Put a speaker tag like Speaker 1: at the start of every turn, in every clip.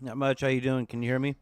Speaker 1: Not much. How you doing? Can you hear me?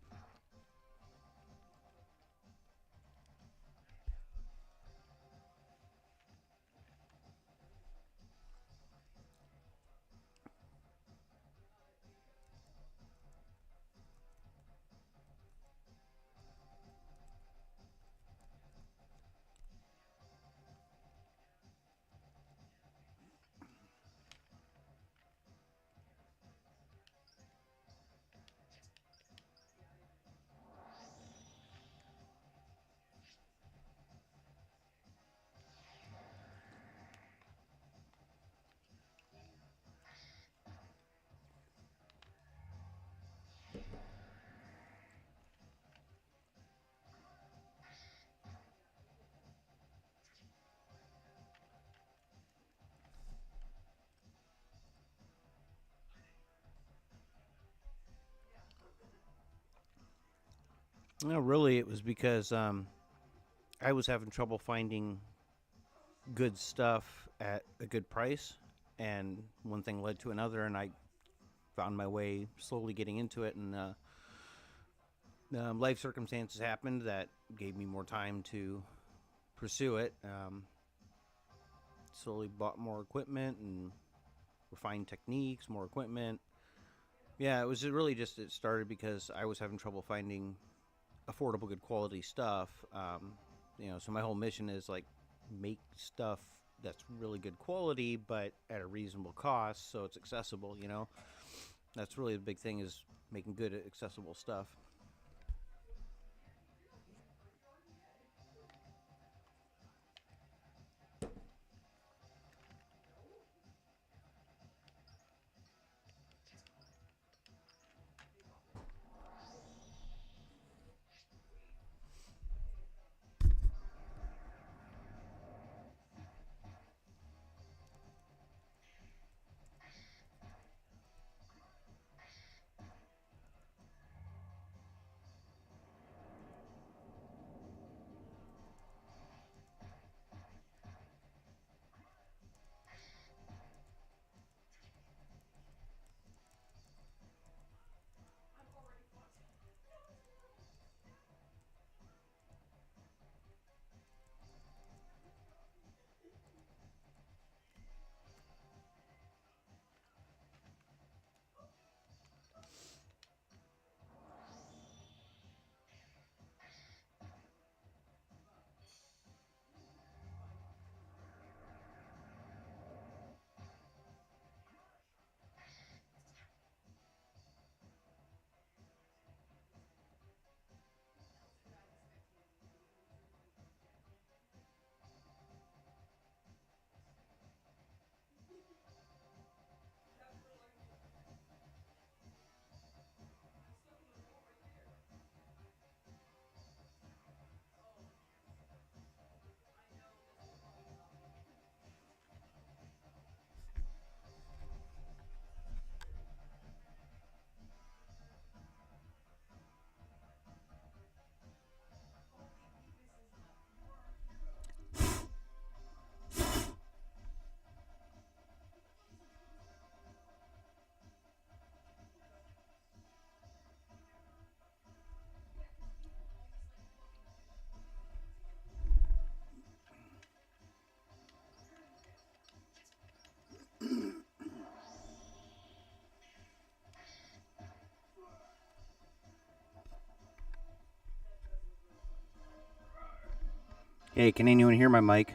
Speaker 1: No, really, it was because I was having trouble finding good stuff at a good price, and one thing led to another, and I found my way slowly getting into it, and life circumstances happened that gave me more time to pursue it. Slowly bought more equipment and refined techniques, more equipment. Yeah, it was really just it started because I was having trouble finding affordable, good quality stuff. So my whole mission is like make stuff that's really good quality, but at a reasonable cost, so it's accessible. That's really the big thing is making good, accessible stuff. Hey, can anyone hear my mic?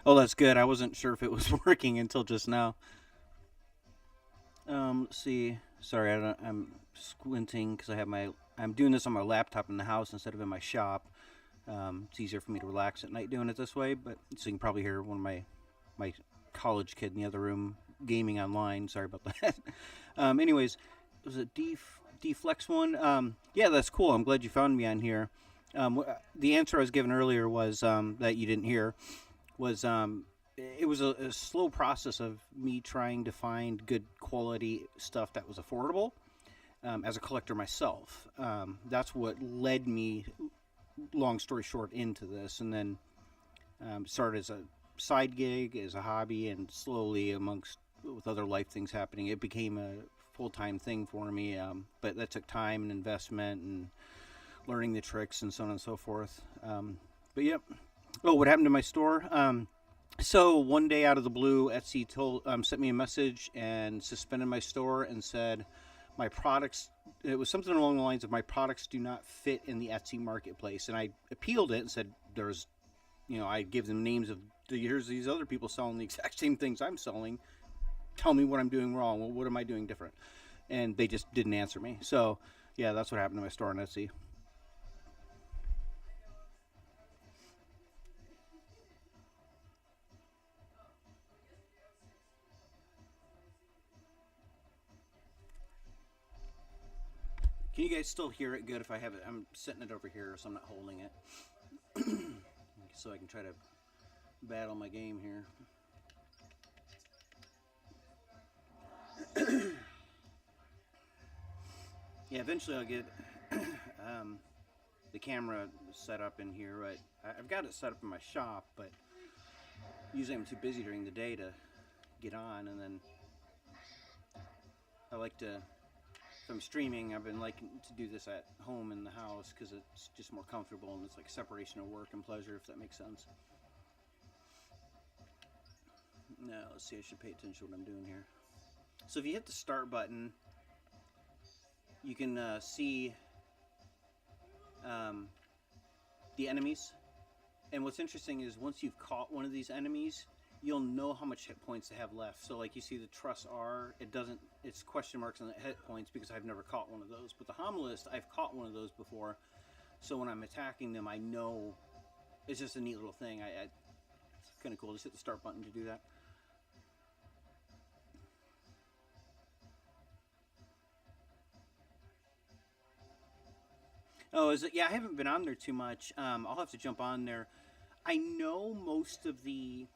Speaker 1: Oh, that's good. I wasn't sure if it was working until just now. Let's see. Sorry, I'm squinting because I'm doing this on my laptop in the house instead of in my shop. It's easier for me to relax at night doing it this way. But so you can probably hear one of my college kid in the other room gaming online. Sorry about that. Anyways, was it D-Flex one? Yeah, that's cool. I'm glad you found me on here. The answer I was given earlier was that you didn't hear was it was a slow process of me trying to find good quality stuff that was affordable as a collector myself. That's what led me, long story short, into this, and then started as a side gig, as a hobby, and slowly, amongst with other life things happening, it became a full-time thing for me. But that took time and investment and learning the tricks and so on and so forth. But yep. Oh, what happened to my store? So one day out of the blue, Etsy sent me a message and suspended my store and said my products. It was something along the lines of my products do not fit in the Etsy marketplace, and I appealed it and said I give them names of here's these other people selling the exact same things I'm selling. Tell me what I'm doing wrong. Well, what am I doing different? And they just didn't answer me. So yeah, that's what happened to my store on Etsy. Can you guys still hear it good if I have it? I'm setting it over here so I'm not holding it. So I can try to battle my game here. Yeah, eventually I'll get the camera set up in here. Right, I've got it set up in my shop, but usually I'm too busy during the day to get on, and then I like to, if I'm streaming, I've been liking to do this at home in the house because it's just more comfortable and it's like separation of work and pleasure, if that makes sense. Now, let's see, I should pay attention to what I'm doing here. So if you hit the start button, you can see the enemies. And what's interesting is once you've caught one of these enemies, you'll know how much hit points they have left. So like you see the Truss R, it's question marks on the hit points because I've never caught one of those. But the Homilist, I've caught one of those before. So when I'm attacking them, I know it's just a neat little thing. It's kind of cool. Just hit the start button to do that. Oh, is it? Yeah, I haven't been on there too much. I'll have to jump on there. I know most of the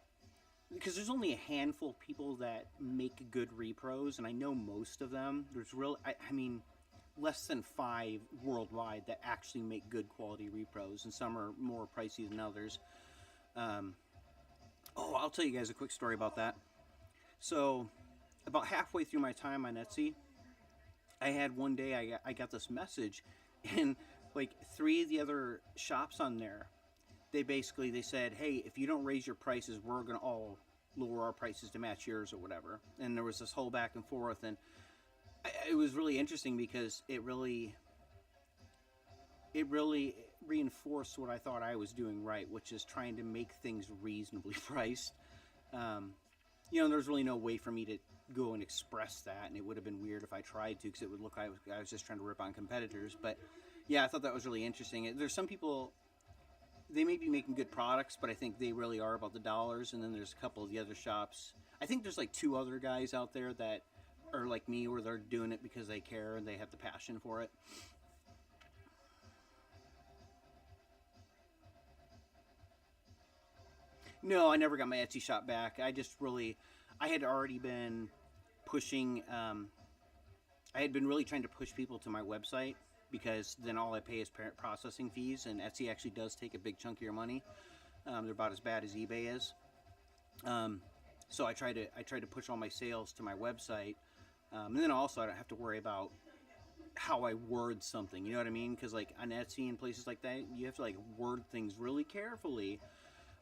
Speaker 1: because there's only a handful of people that make good repros, and I know most of them. I mean, less than 5 worldwide that actually make good quality repros, and some are more pricey than others. Um, I'll tell you guys a quick story about that. So, about halfway through my time on Etsy, I had one day I got this message, and like 3 of the other shops on there, they said, hey, if you don't raise your prices, we're gonna all lower our prices to match yours or whatever. And there was this whole back and forth, and it was really interesting because it really reinforced what I thought I was doing right, which is trying to make things reasonably priced. Um, there's really no way for me to go and express that, and it would have been weird if I tried to because it would look like I was just trying to rip on competitors. But yeah, I thought that was really interesting. There's some people, they may be making good products, but I think they really are about the dollars. And then there's a couple of the other shops. I think there's like 2 other guys out there that are like me, where they're doing it because they care and they have the passion for it. No, I never got my Etsy shop back. I had already been pushing. I had been really trying to push people to my website because then all I pay is parent processing fees, and Etsy actually does take a big chunk of your money. They're about as bad as eBay is. Um, so I try to push all my sales to my website, and then also I don't have to worry about how I word something. You know what I mean? Because like on Etsy and places like that, you have to like word things really carefully,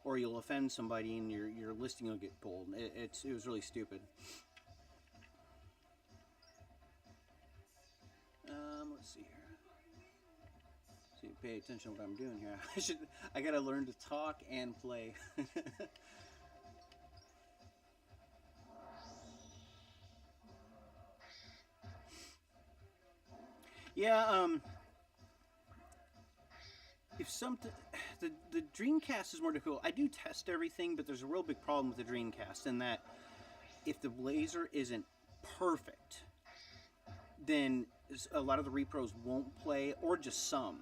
Speaker 1: or you'll offend somebody and your listing will get pulled. It was really stupid. Let's see here. See, pay attention to what I'm doing here. I gotta learn to talk and play. Yeah, if something, the Dreamcast is more difficult. I do test everything, but there's a real big problem with the Dreamcast in that if the laser isn't perfect, then a lot of the repros won't play, or just some.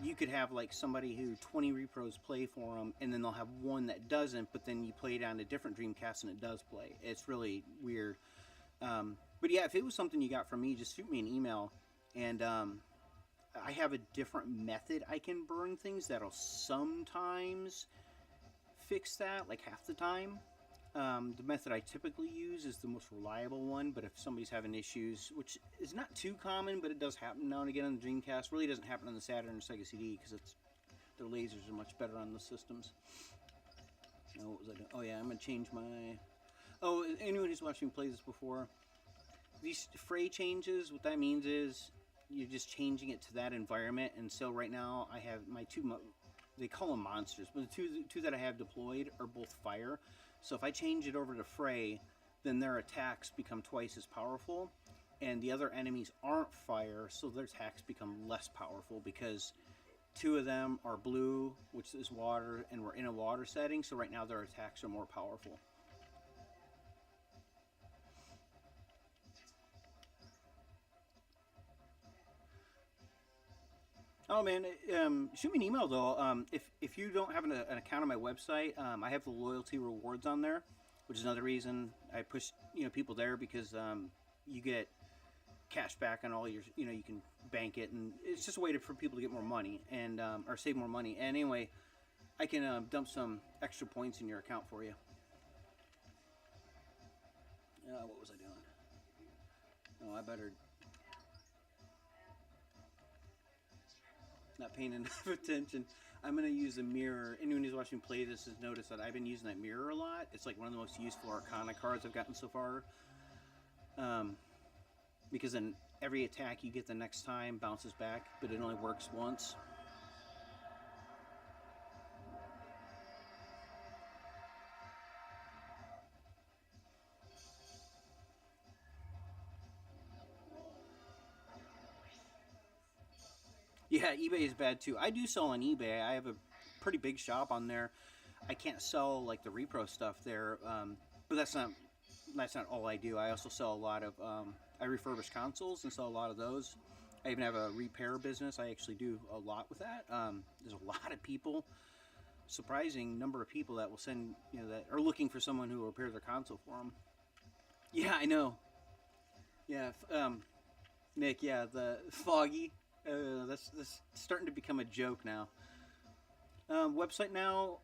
Speaker 1: You could have like somebody who 20 repros play for them, and then they'll have one that doesn't, but then you play it on a different Dreamcast and it does play. It's really weird. But yeah, if it was something you got from me, just shoot me an email, and I have a different method I can burn things that'll sometimes fix that, like half the time. The method I typically use is the most reliable one, but if somebody's having issues, which is not too common, but it does happen now and again on the Dreamcast, really doesn't happen on the Saturn or Sega CD because their lasers are much better on those systems. Oh, what was I doing? Oh yeah, I'm going to change my... Oh, anyone who's watched me play this before, these fray changes, what that means is you're just changing it to that environment. And so right now I have my two, they call them monsters, but the two that I have deployed are both fire. So if I change it over to fray, then their attacks become twice as powerful, and the other enemies aren't fire, so their attacks become less powerful because two of them are blue, which is water, and we're in a water setting, so right now their attacks are more powerful. Oh man, shoot me an email though. If you don't have an account on my website, I have the loyalty rewards on there, which is another reason I push people there because you get cash back on all your you can bank it, and it's just a way for people to get more money and or save more money. And anyway, I can dump some extra points in your account for you. What was I doing? Oh, I better. Not paying enough attention. I'm going to use a mirror. Anyone who's watching me play this has noticed that I've been using that mirror a lot. It's like one of the most useful Arcana cards I've gotten so far. Because then every attack you get the next time bounces back, but it only works once. Yeah, eBay is bad too. I do sell on eBay. I have a pretty big shop on there. I can't sell like the repro stuff there, but that's not all I do. I also sell a lot of I refurbish consoles and sell a lot of those. I even have a repair business. I actually do a lot with that. There's a lot of people, surprising number of people that will send that are looking for someone who will repair their console for them. Yeah, I know. Yeah, Nick. Yeah, the foggy. That's starting to become a joke now. Website now.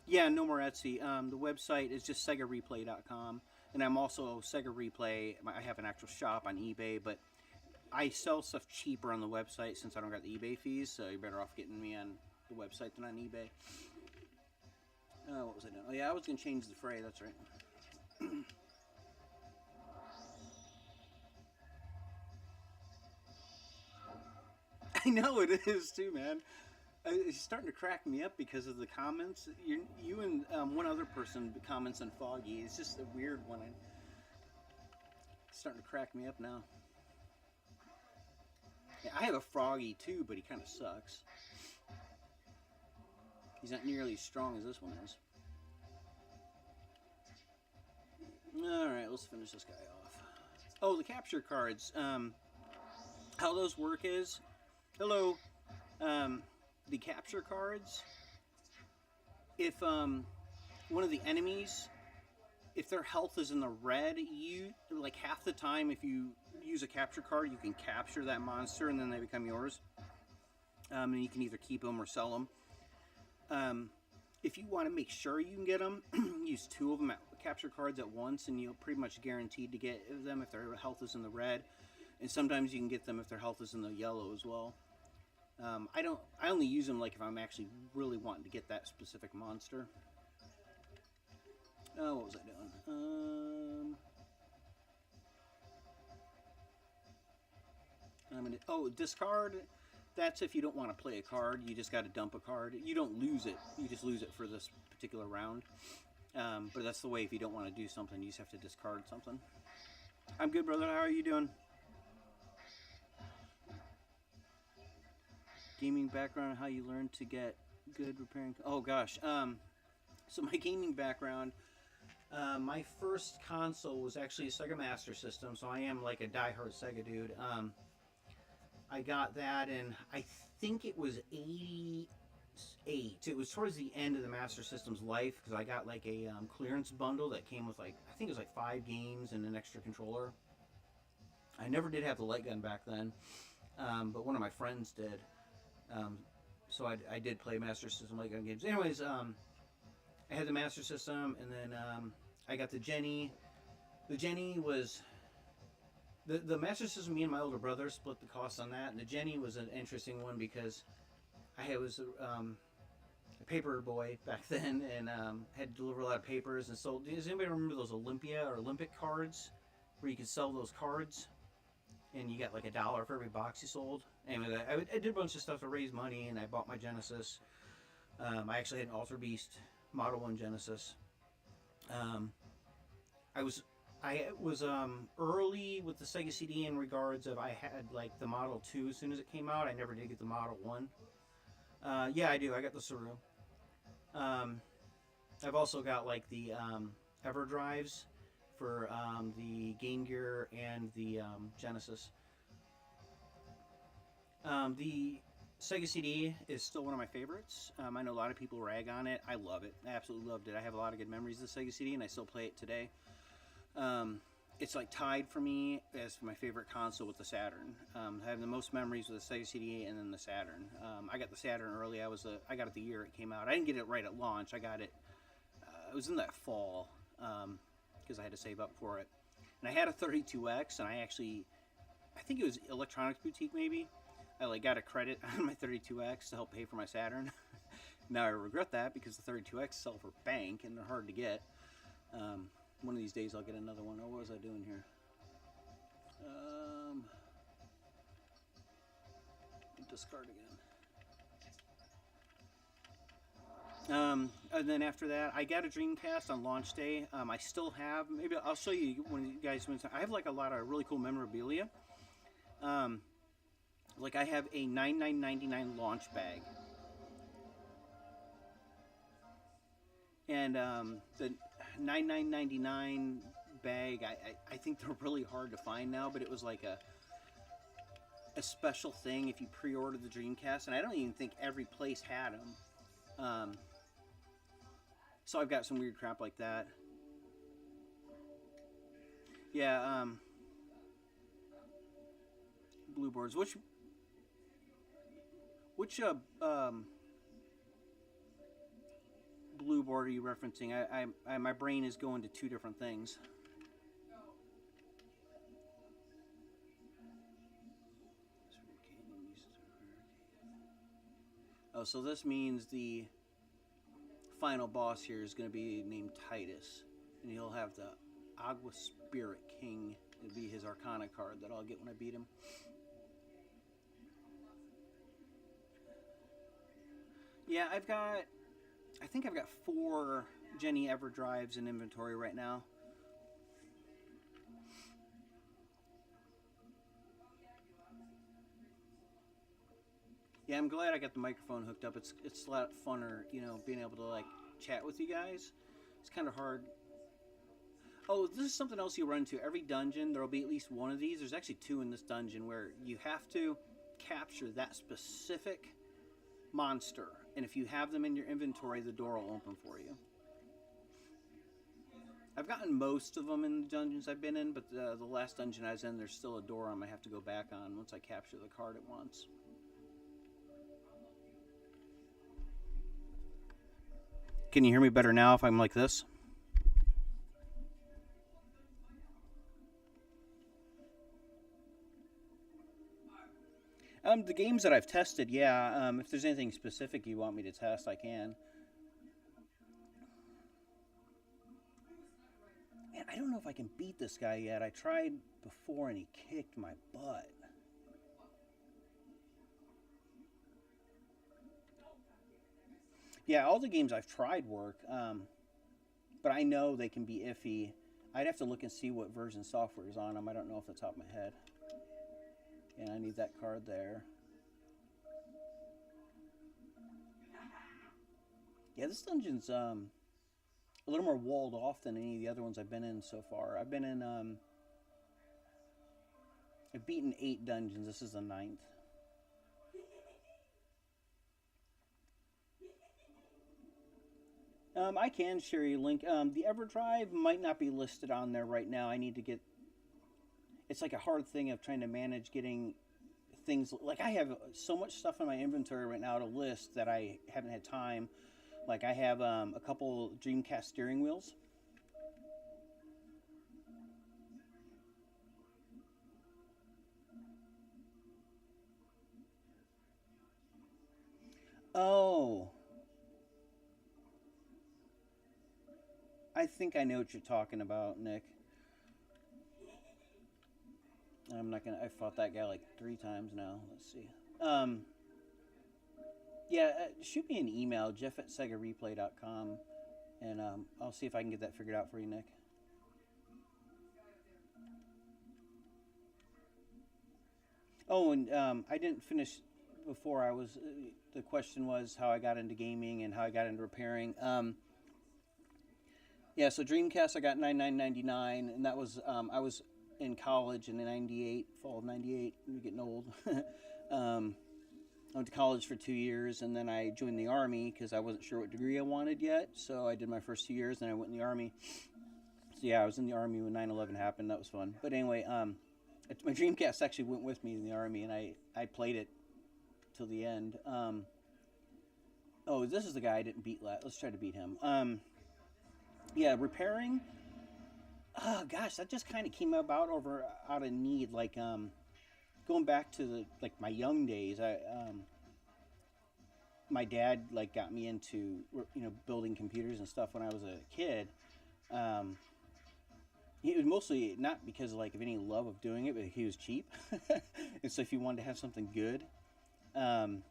Speaker 1: Yeah, no more Etsy. The website is just SegaReplay.com, and I'm also Sega Replay. I have an actual shop on eBay, but I sell stuff cheaper on the website since I don't got the eBay fees. So you're better off getting me on the website than on eBay. What was I doing? Oh yeah, I was gonna change the fray. That's right. I know it is too, man. It's starting to crack me up because of the comments. You and one other person comments on Foggy. It's just a weird one. It's starting to crack me up now. Yeah, I have a Froggy too, but he kind of sucks. He's not nearly as strong as this one is. Alright, let's finish this guy off. Oh, the capture cards. How those work is... Hello. The capture cards, if one of the enemies, if their health is in the red, you like half the time if you use a capture card, you can capture that monster and then they become yours. And you can either keep them or sell them. If you want to make sure you can get them, use two of them capture cards at once, and you're pretty much guaranteed to get them if their health is in the red. And sometimes you can get them if their health is in the yellow as well. I only use them like if I'm actually really wanting to get that specific monster. Oh, what was I doing? Discard. That's if you don't want to play a card. You just got to dump a card. You don't lose it. You just lose it for this particular round. But that's the way if you don't want to do something, you just have to discard something. I'm good, brother. How are you doing? gaming background, how you learned to get good repairing. Oh gosh. So my gaming background, my first console was actually a Sega Master System, so I am like a diehard Sega dude. I got that in, I think it was 88. It was towards the end of the Master System's life, because I got like a clearance bundle that came with like, I think it was like 5 games and an extra controller. I never did have the light gun back then, but one of my friends did. So I did play Master System light gun games. Anyways, I had the Master System, and then I got the Jenny. The Jenny was... The Master System, me and my older brother split the cost on that, and the Jenny was an interesting one because I was a paper boy back then, and had to deliver a lot of papers and sold. Does anybody remember those Olympia or Olympic cards where you could sell those cards and you got like $1 for every box you sold? Anyway, I did a bunch of stuff to raise money, and I bought my Genesis. I actually had an Alter Beast Model 1 Genesis. I was early with the Sega CD in regards of I had like the Model 2 as soon as it came out. I never did get the Model 1. Yeah, I do. I got the Saru. I've also got like the EverDrives for the Game Gear and the Genesis. The Sega CD is still one of my favorites. I know a lot of people rag on it. I love it. I absolutely loved it. I have a lot of good memories of the Sega CD, and I still play it today. It's like tied for me as my favorite console with the Saturn. I have the most memories with the Sega CD and then the Saturn. I got the Saturn early. I got it the year it came out. I didn't get it right at launch. I got it. It was in that fall because I had to save up for it. And I had a 32X, and I think it was Electronics Boutique maybe. I like got a credit on my 32X to help pay for my Saturn. Now I regret that because the 32X sell for bank and they're hard to get. One of these days I'll get another one. Oh, what was I doing here? Discard again. And then after that, I got a Dreamcast on launch day. I still have, maybe I'll show you when you guys, I have like a lot of really cool memorabilia. Like I have a $99.99 launch bag. And the $99.99 bag, I think they're really hard to find now, but it was like a special thing if you pre-ordered the Dreamcast, and I don't even think every place had them. So I've got some weird crap like that. Yeah, blue boards. Which blue board are you referencing? My brain is going to two different things. Oh, so this means the final boss here is going to be named Titus, and he'll have the Agua Spirit King. It'll be his Arcana card that I'll get when I beat him. Yeah, I think I've got 4 Jenny EverDrives in inventory right now. Yeah, I'm glad I got the microphone hooked up. It's a lot funner, you know, being able to like chat with you guys. It's kind of hard. Oh, this is something else you run into. Every dungeon, there will be at least one of these. There's actually 2 in this dungeon where you have to capture that specific monster. And if you have them in your inventory, the door will open for you. I've gotten most of them in the dungeons I've been in, but the last dungeon I was in, there's still a door I might have to go back on once I capture the card at once. Can you hear me better now if I'm like this? The games that I've tested, yeah. If there's anything specific you want me to test, I can. Man, I don't know if I can beat this guy yet. I tried before and he kicked my butt. Yeah, all the games I've tried work, but I know they can be iffy. I'd have to look and see what version software is on them. I don't know off the top of my head. Yeah, I need that card there. Yeah, this dungeon's a little more walled off than any of the other ones I've been in so far. I've beaten 8 dungeons. This is the 9th. I can share you a link. The EverDrive might not be listed on there right now. I need to get. It's like a hard thing of trying to manage getting things. Like I have so much stuff in my inventory right now to list that I haven't had time. Like I have a couple Dreamcast steering wheels. Oh, I think I know what you're talking about, Nick. I'm not gonna. I fought that guy like 3 times now. Let's see. Um, yeah, shoot me an email, Jeff at SegaReplay.com, and I'll see if I can get that figured out for you, Nick. Oh, and I didn't finish before. The question was how I got into gaming and how I got into repairing. Yeah, so Dreamcast I got 99.99, and that was I was in college in '98, fall of '98. I'm getting old. um, I went to college for 2 years, and then I joined the Army because I wasn't sure what degree I wanted yet. So I did my first 2 years, then I went in the Army. So yeah, I was in the Army when 9/11 happened. That was fun. But anyway, my Dreamcast actually went with me in the Army, and I played it till the end. Oh, this is the guy I didn't beat last. Let's try to beat him. Yeah, repairing. Oh gosh, that just kind of came about out of need. Like going back to my young days. My dad like got me into building computers and stuff when I was a kid. Um, it was mostly not because like of any love of doing it, but he was cheap, and so if you wanted to have something good, um,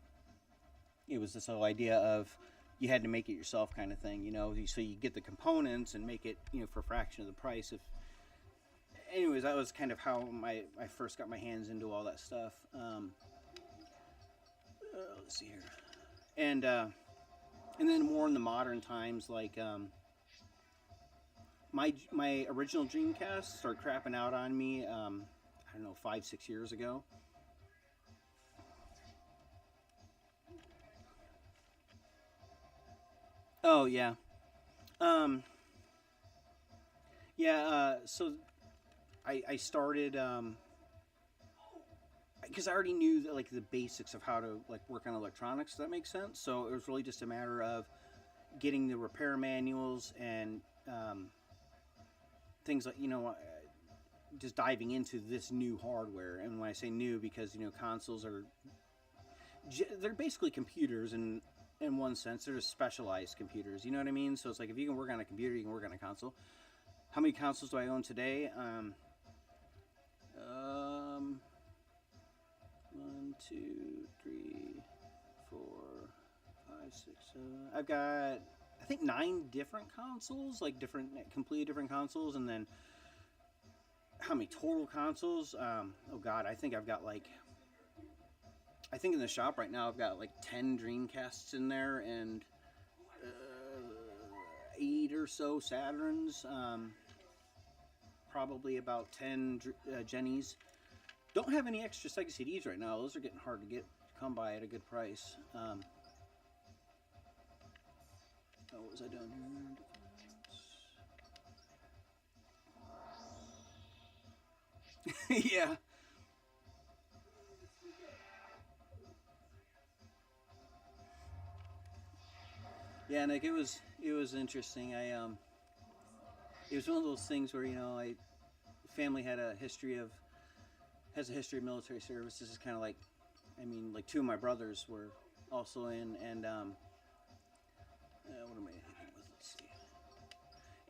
Speaker 1: it was this whole idea of you had to make it yourself kind of thing, so you get the components and make it for a fraction of the price. If anyways, that was kind of how I first got my hands into all that stuff. Let's see here, and then more in the modern times, like my original Dreamcast started crapping out on me. I don't know, 5-6 years ago. Oh yeah. Um, yeah. So I started because I already knew that, like the basics of how to like work on electronics. Does that make sense? So it was really just a matter of getting the repair manuals and things like just diving into this new hardware. And when I say new, because consoles are they're basically computers, and in one sense they're just specialized computers. You know what I mean? So it's like if you can work on a computer, you can work on a console. How many consoles do I own today? Um, 1, 2, 3, 4, 5, 6, 7. I've got I think 9 different consoles, like completely different consoles, and then how many total consoles? Oh God, I think in the shop right now I've got like 10 Dreamcasts in there and 8 or so Saturns. Probably about 10 Jennies. Don't have any extra Sega CDs right now. Those are getting hard to come by at a good price. What was I doing here? Yeah. Yeah, Nick, it was interesting. It was one of those things where I family has a history of military service. This is kind of like, I mean, like 2 of my brothers were also in, and what am I hitting with? Let's see.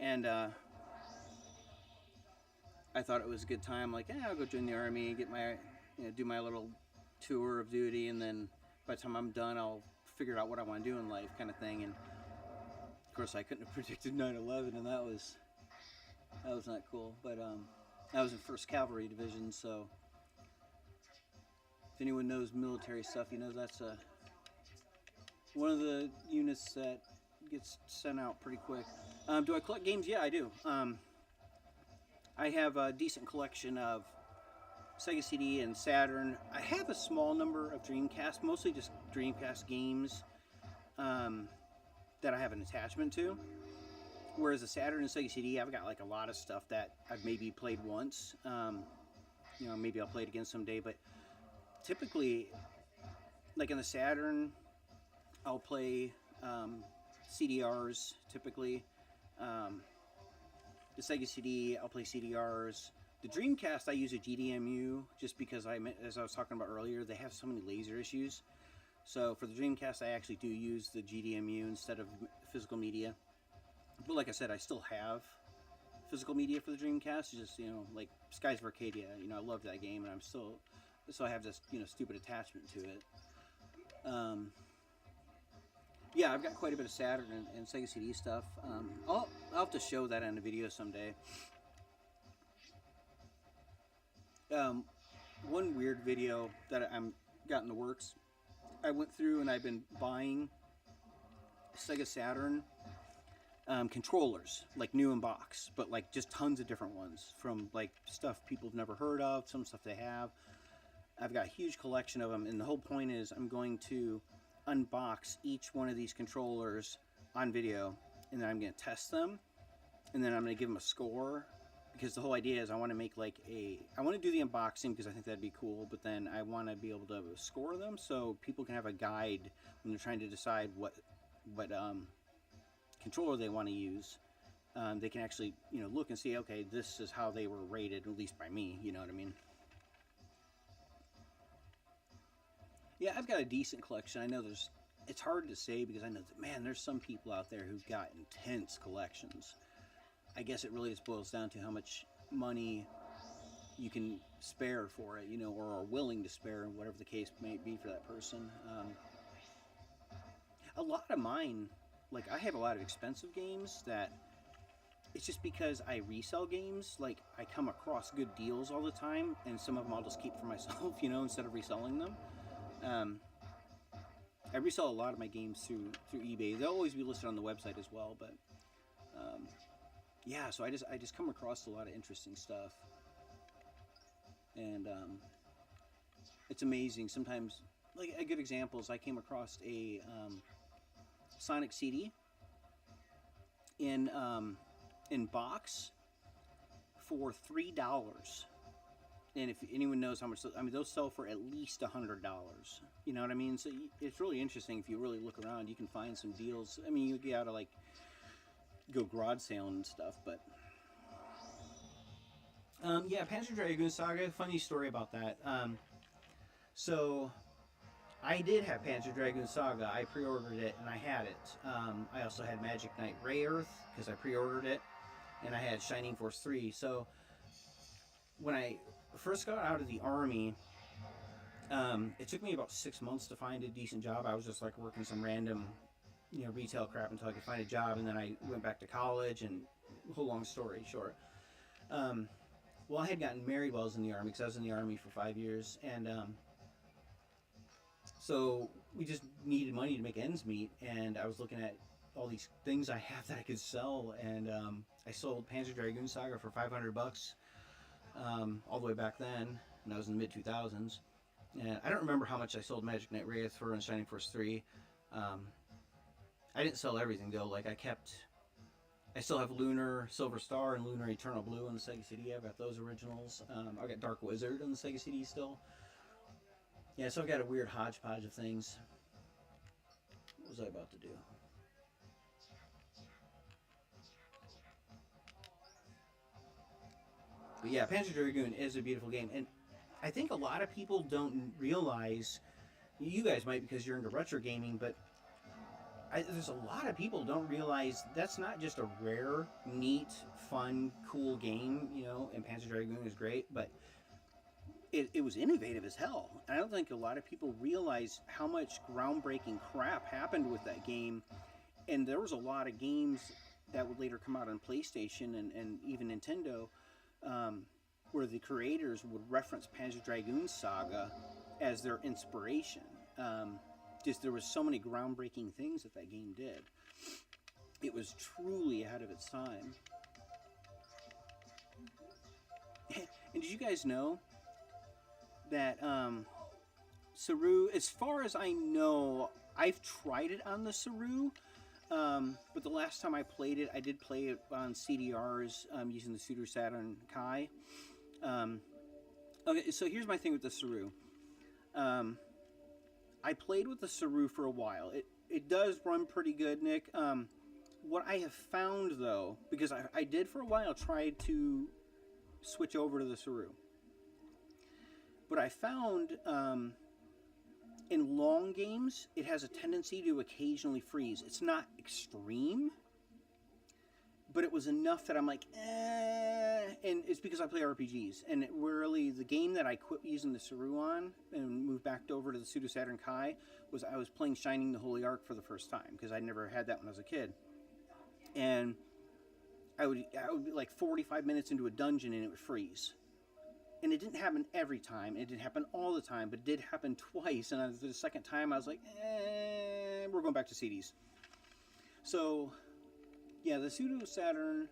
Speaker 1: And I thought it was a good time. Like, I'll go join the Army, get my, do my little tour of duty, and then by the time I'm done, I'll figure out what I want to do in life, kind of thing. And of course, I couldn't have predicted 9/11, and that was not cool. But I was in First Cavalry Division, so if anyone knows military stuff, that's one of the units that gets sent out pretty quick. Do I collect games? Yeah, I do. I have a decent collection of Sega CD and Saturn. I have a small number of Dreamcast, mostly just Dreamcast games that I have an attachment to. Whereas the Saturn and Sega CD, I've got like a lot of stuff that I've maybe played once. Maybe I'll play it again someday. But typically, like in the Saturn, I'll play CDRs typically. The Sega CD, I'll play CDRs. The Dreamcast, I use a GDMU just because as I was talking about earlier, they have so many laser issues. So for the Dreamcast, I actually do use the GDMU instead of physical media. But like I said, I still have physical media for the Dreamcast. It's just, like Skies of Arcadia, I love that game, and so I have this, stupid attachment to it. Yeah, I've got quite a bit of Saturn and Sega CD stuff. I'll have to show that on a video someday. One weird video that I'm got in the works, I went through and I've been buying Sega Saturn controllers, like new in box, but like just tons of different ones from like stuff people have never heard of, some stuff they have. I've got a huge collection of them, and the whole point is I'm going to unbox each one of these controllers on video, and then I'm going to test them, and then I'm going to give them a score, because the whole idea is I want to make I want to do the unboxing because I think that'd be cool, but then I want to be able to score them so people can have a guide when they're trying to decide what controller they want to use. They can actually, look and see, okay, this is how they were rated, at least by me, you know what I mean? Yeah, I've got a decent collection. I know it's hard to say because I know that, man, there's some people out there who've got intense collections. I guess it really just boils down to how much money you can spare for it, or are willing to spare, whatever the case may be for that person. A lot of mine, like I have a lot of expensive games that it's just because I resell games. Like I come across good deals all the time, and some of them I'll just keep for myself, instead of reselling them. I resell a lot of my games through eBay. They'll always be listed on the website as well, but yeah, so I just come across a lot of interesting stuff, and it's amazing. Sometimes, like a good example is I came across a Sonic CD in box for $3. And if anyone knows how much, those sell for at least $100. You know what I mean? So it's really interesting. If you really look around, you can find some deals. You get out of like go garage sale and stuff, but yeah, Panzer Dragoon Saga. Funny story about that. So I did have Panzer Dragoon Saga. I pre-ordered it and I had it. I also had Magic Knight Ray Earth because I pre-ordered it, and I had Shining Force 3. So when I first got out of the Army, it took me about 6 months to find a decent job. I was just like working some random, retail crap until I could find a job, and then I went back to college, and whole long story short. Well, I had gotten married while I was in the Army, because I was in the Army for 5 years, and so we just needed money to make ends meet, and I was looking at all these things I have that I could sell, and I sold Panzer Dragoon Saga for $500 all the way back then, and I was in the mid-2000s. And I don't remember how much I sold Magic Knight Wraith for and Shining Force 3. I didn't sell everything though. Like I still have Lunar Silver Star and Lunar Eternal Blue on the Sega CD. I've got those originals. I got Dark Wizard on the Sega CD still. Yeah, so I've got a weird hodgepodge of things. What was I about to do? But yeah, Panzer Dragoon is a beautiful game, and I think a lot of people don't realize, you guys might because you're into retro gaming, but there's a lot of people don't realize that's not just a rare, neat, fun, cool game, and Panzer Dragoon is great, but it was innovative as hell. And I don't think a lot of people realize how much groundbreaking crap happened with that game, and there was a lot of games that would later come out on PlayStation and even Nintendo, where the creators would reference Panzer Dragoon Saga as their inspiration. Just there was so many groundbreaking things that game did. It was truly ahead of its time. And did you guys know that Saru, as far as I know, I've tried it on the Saru, but the last time I played it, I did play it on CDRs using the Sega Saturn Kai. Okay, so here's my thing with the Saru. I played with the Saru for a while. It does run pretty good, Nick. What I have found, though, because I did for a while try to switch over to the Saru, but I found in long games, it has a tendency to occasionally freeze. It's not extreme, but it was enough that I'm like, and it's because I play RPGs. And really, the game that I quit using the Saru on and moved back over to the Sega Saturn Kai was I was playing Shining the Holy Ark for the first time, because I never had that when I was a kid. And I would be like 45 minutes into a dungeon and it would freeze. And it didn't happen every time. It didn't happen all the time, but it did happen twice. And the second time, I was like, we're going back to CDs. So, yeah, the Sega Saturn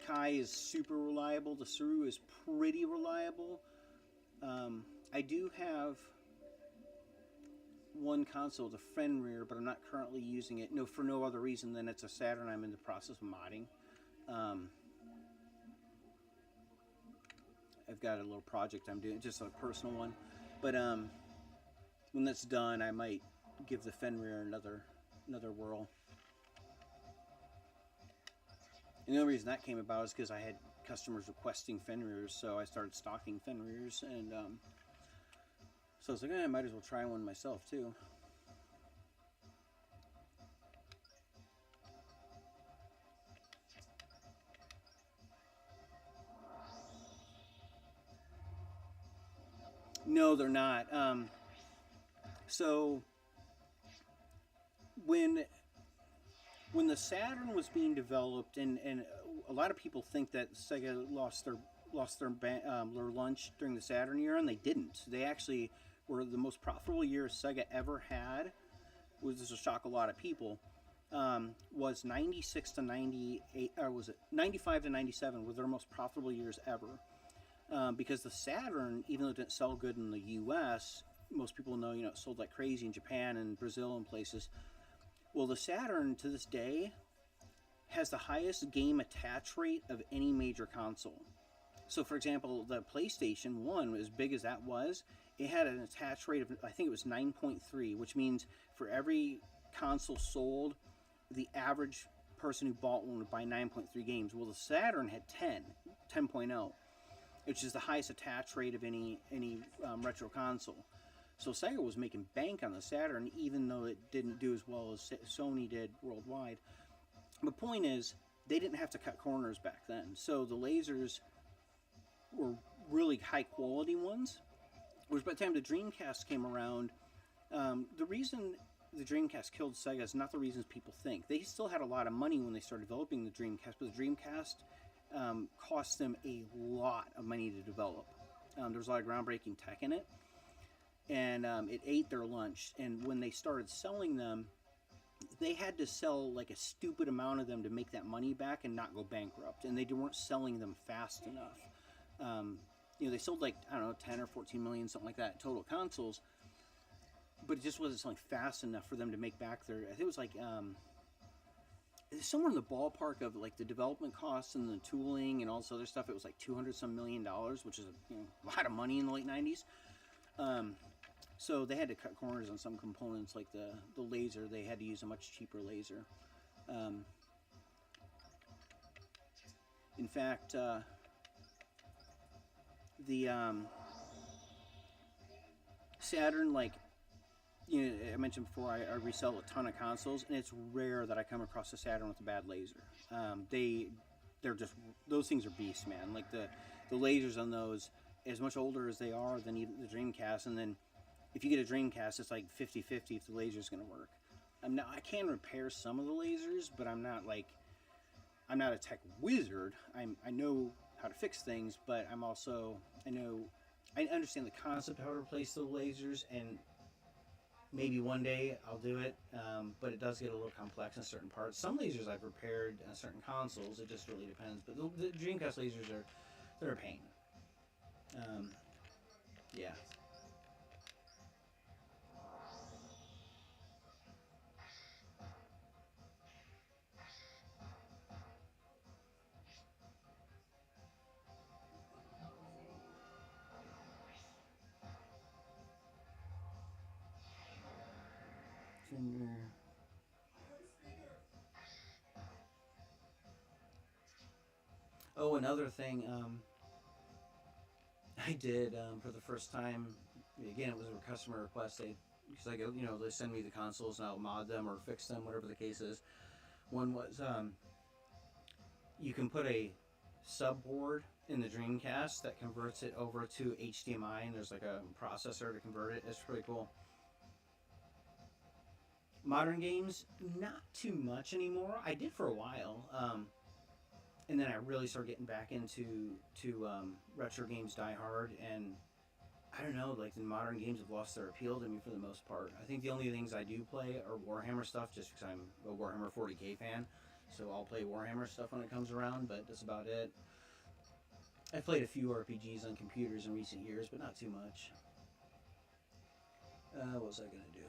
Speaker 1: Kai is super reliable. The Saru is pretty reliable. I do have one console, the Fenrir, but I'm not currently using it. No, for no other reason than it's a Saturn I'm in the process of modding. I've got a little project I'm doing, just a personal one. But when that's done, I might give the Fenrir another whirl. And the only reason that came about is because I had customers requesting Fenrirs, so I started stocking Fenrirs, and so I was like, I might as well try one myself too. No, they're not. So when the Saturn was being developed, and a lot of people think that Sega lost their lunch during the Saturn era, and they didn't. They actually were the most profitable year Sega ever had. This will shock a lot of people. Was 96 to 98, or was it 95 to 97 were their most profitable years ever. Because the Saturn, even though it didn't sell good in the U.S., most people know, it sold like crazy in Japan and Brazil and places. Well, the Saturn, to this day, has the highest game attach rate of any major console. So, for example, the PlayStation 1, as big as that was, it had an attach rate of, I think it was 9.3, which means for every console sold, the average person who bought one would buy 9.3 games. Well, the Saturn had 10.0. Which is the highest attach rate of any retro console. So Sega was making bank on the Saturn, even though it didn't do as well as Sony did worldwide. The point is, they didn't have to cut corners back then. So the lasers were really high quality ones. Whereas by the time the Dreamcast came around, the reason the Dreamcast killed Sega is not the reasons people think. They still had a lot of money when they started developing the Dreamcast, but the Dreamcast cost them a lot of money to develop. There's a lot of groundbreaking tech in it, and it ate their lunch. And when they started selling them, they had to sell like a stupid amount of them to make that money back and not go bankrupt. And they weren't selling them fast enough. They sold like, I don't know, 10 or 14 million, something like that, total consoles, but it just wasn't selling fast enough for them to make back their, I think it was like somewhere in the ballpark of like the development costs and the tooling and all this other stuff. It was like $200 some million, which is a lot of money in the late 90s. So they had to cut corners on some components, like the laser. They had to use a much cheaper laser. In fact, the Saturn, like, I mentioned before, I resell a ton of consoles, and it's rare that I come across a Saturn with a bad laser. They're just, those things are beasts, man. Like the lasers on those, as much older as they are than even the Dreamcast, and then if you get a Dreamcast, it's like 50-50 if the laser's going to work. I can repair some of the lasers, but I'm not a tech wizard. I know how to fix things, but I understand the concept of how to replace the lasers, and maybe one day I'll do it, but it does get a little complex in certain parts. Some lasers I've repaired on certain consoles. It just really depends. But the Dreamcast lasers they're a pain. Um, yeah. Oh, another thing I did for the first time. Again, it was a customer request. Because I go, they send me the consoles and I'll mod them or fix them, whatever the case is. One was you can put a subboard in the Dreamcast that converts it over to HDMI, and there's like a processor to convert it. It's pretty cool. Modern games, not too much anymore. I did for a while, and then I really started getting back into retro games, Die Hard, and I don't know, like the modern games have lost their appeal to me for the most part. I think the only things I do play are Warhammer stuff, just because I'm a Warhammer 40k fan. So I'll play Warhammer stuff when it comes around, but that's about it. I've played a few RPGs on computers in recent years, but not too much. What was I gonna do?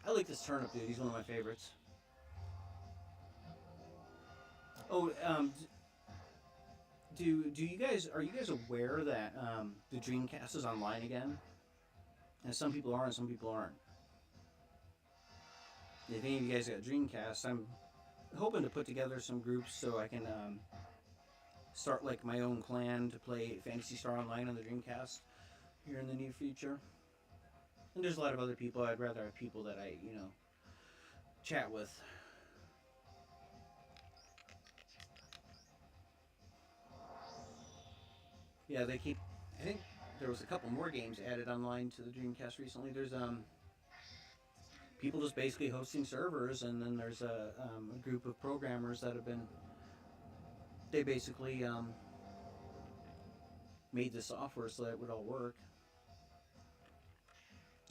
Speaker 1: I like this turnip dude. He's one of my favorites. Oh, do you guys are you guys aware that the Dreamcast is online again? And some people are and some people aren't. If any of you guys got Dreamcast, I'm hoping to put together some groups so I can start like my own clan to play Phantasy Star Online on the Dreamcast here in the near future. And there's a lot of other people. I'd rather have people that I chat with. Yeah, they keep. I think there was a couple more games added online to the Dreamcast recently. There's people just basically hosting servers, and then there's a group of programmers that have been. They basically made the software so that it would all work.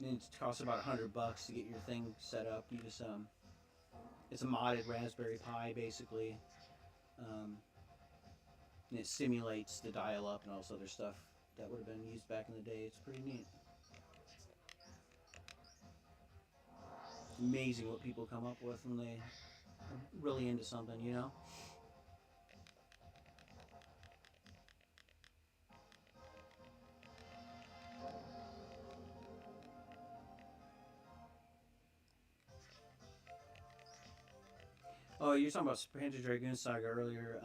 Speaker 1: And it costs about $100 to get your thing set up. You just it's a modded Raspberry Pi basically. And it simulates the dial-up and all this other stuff that would have been used back in the day. It's pretty neat. It's amazing what people come up with when they are really into something. Oh, you're talking about Panzer Dragoon Saga earlier.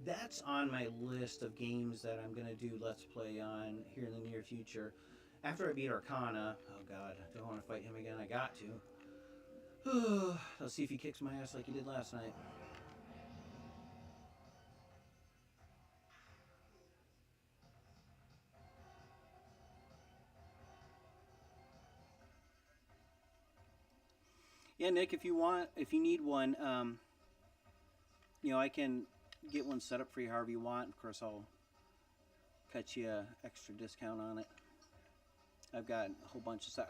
Speaker 1: That's on my list of games that I'm going to do Let's Play on here in the near future. After I beat Arcana, oh god, do I want to fight him again? I got to. Let's see if he kicks my ass like he did last night. Yeah, Nick, if you need one, I can get one set up for you however you want. Of course, I'll cut you an extra discount on it. I've got a whole bunch of stuff.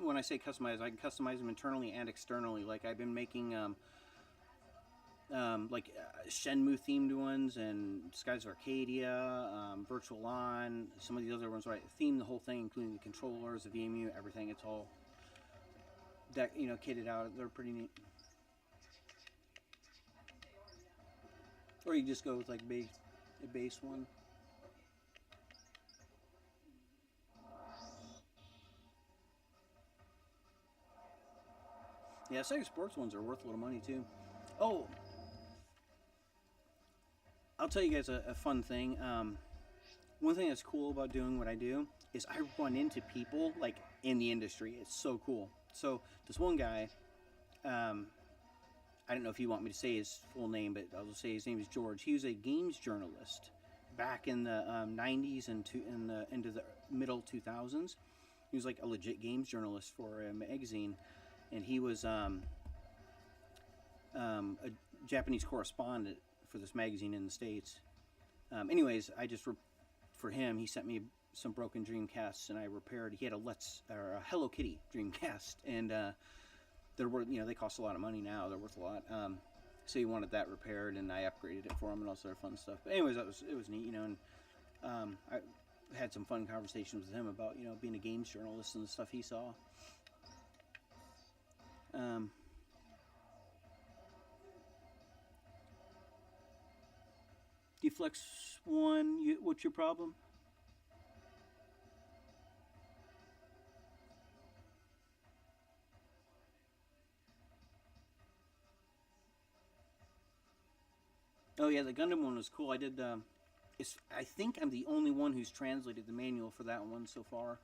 Speaker 1: When I say customize, I can customize them internally and externally. Like I've been making Shenmue themed ones and Skies of Arcadia, Virtual On, some of the other ones where I theme the whole thing, including the controllers, the VMU, everything. It's all kitted out. They're pretty neat. Or you just go with like a base one. Yeah, Sega Sports ones are worth a little money too. Oh, I'll tell you guys a fun thing. One thing that's cool about doing what I do is I run into people like in the industry. It's so cool. So this one guy, I don't know if you want me to say his full name, but I'll just say his name is George. He was a games journalist back in the 90s and into the middle 2000s. He was like a legit games journalist for a magazine, and he was a Japanese correspondent for this magazine in the States. Anyways, for him, he sent me some broken Dreamcasts, and I repaired. He had a Hello Kitty Dreamcast, and they're worth, they cost a lot of money now. They're worth a lot. So he wanted that repaired, and I upgraded it for him, and all sort of fun stuff. But anyways, it was neat, and I had some fun conversations with him about being a games journalist and the stuff he saw. Deflex 1, what's your problem? Oh yeah, the Gundam one was cool. I did. I think I'm the only one who's translated the manual for that one so far.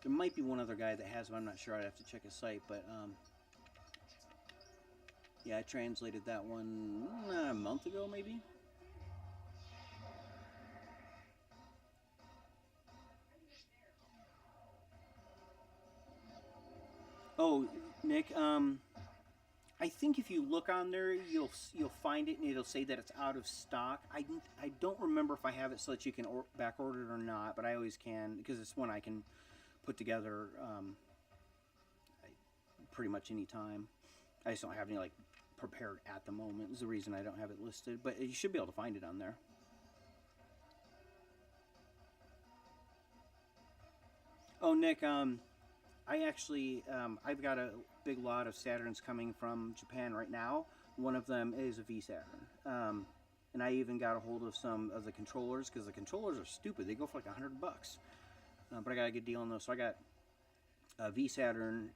Speaker 1: There might be one other guy that has, but I'm not sure. I'd have to check his site. But yeah, I translated that one a month ago, maybe. Oh, Nick. I think if you look on there, you'll find it, and it'll say that it's out of stock. I don't remember if I have it so that you can back order it or not, but I always can, because it's one I can put together pretty much any time. I just don't have any prepared at the moment. Is the reason I don't have it listed, but you should be able to find it on there. Oh, Nick, I actually, I've got a big lot of Saturns coming from Japan right now. One of them is a V Saturn. And I even got a hold of some of the controllers, because the controllers are stupid. They go for like $100. But I got a good deal on those. So I got V Saturn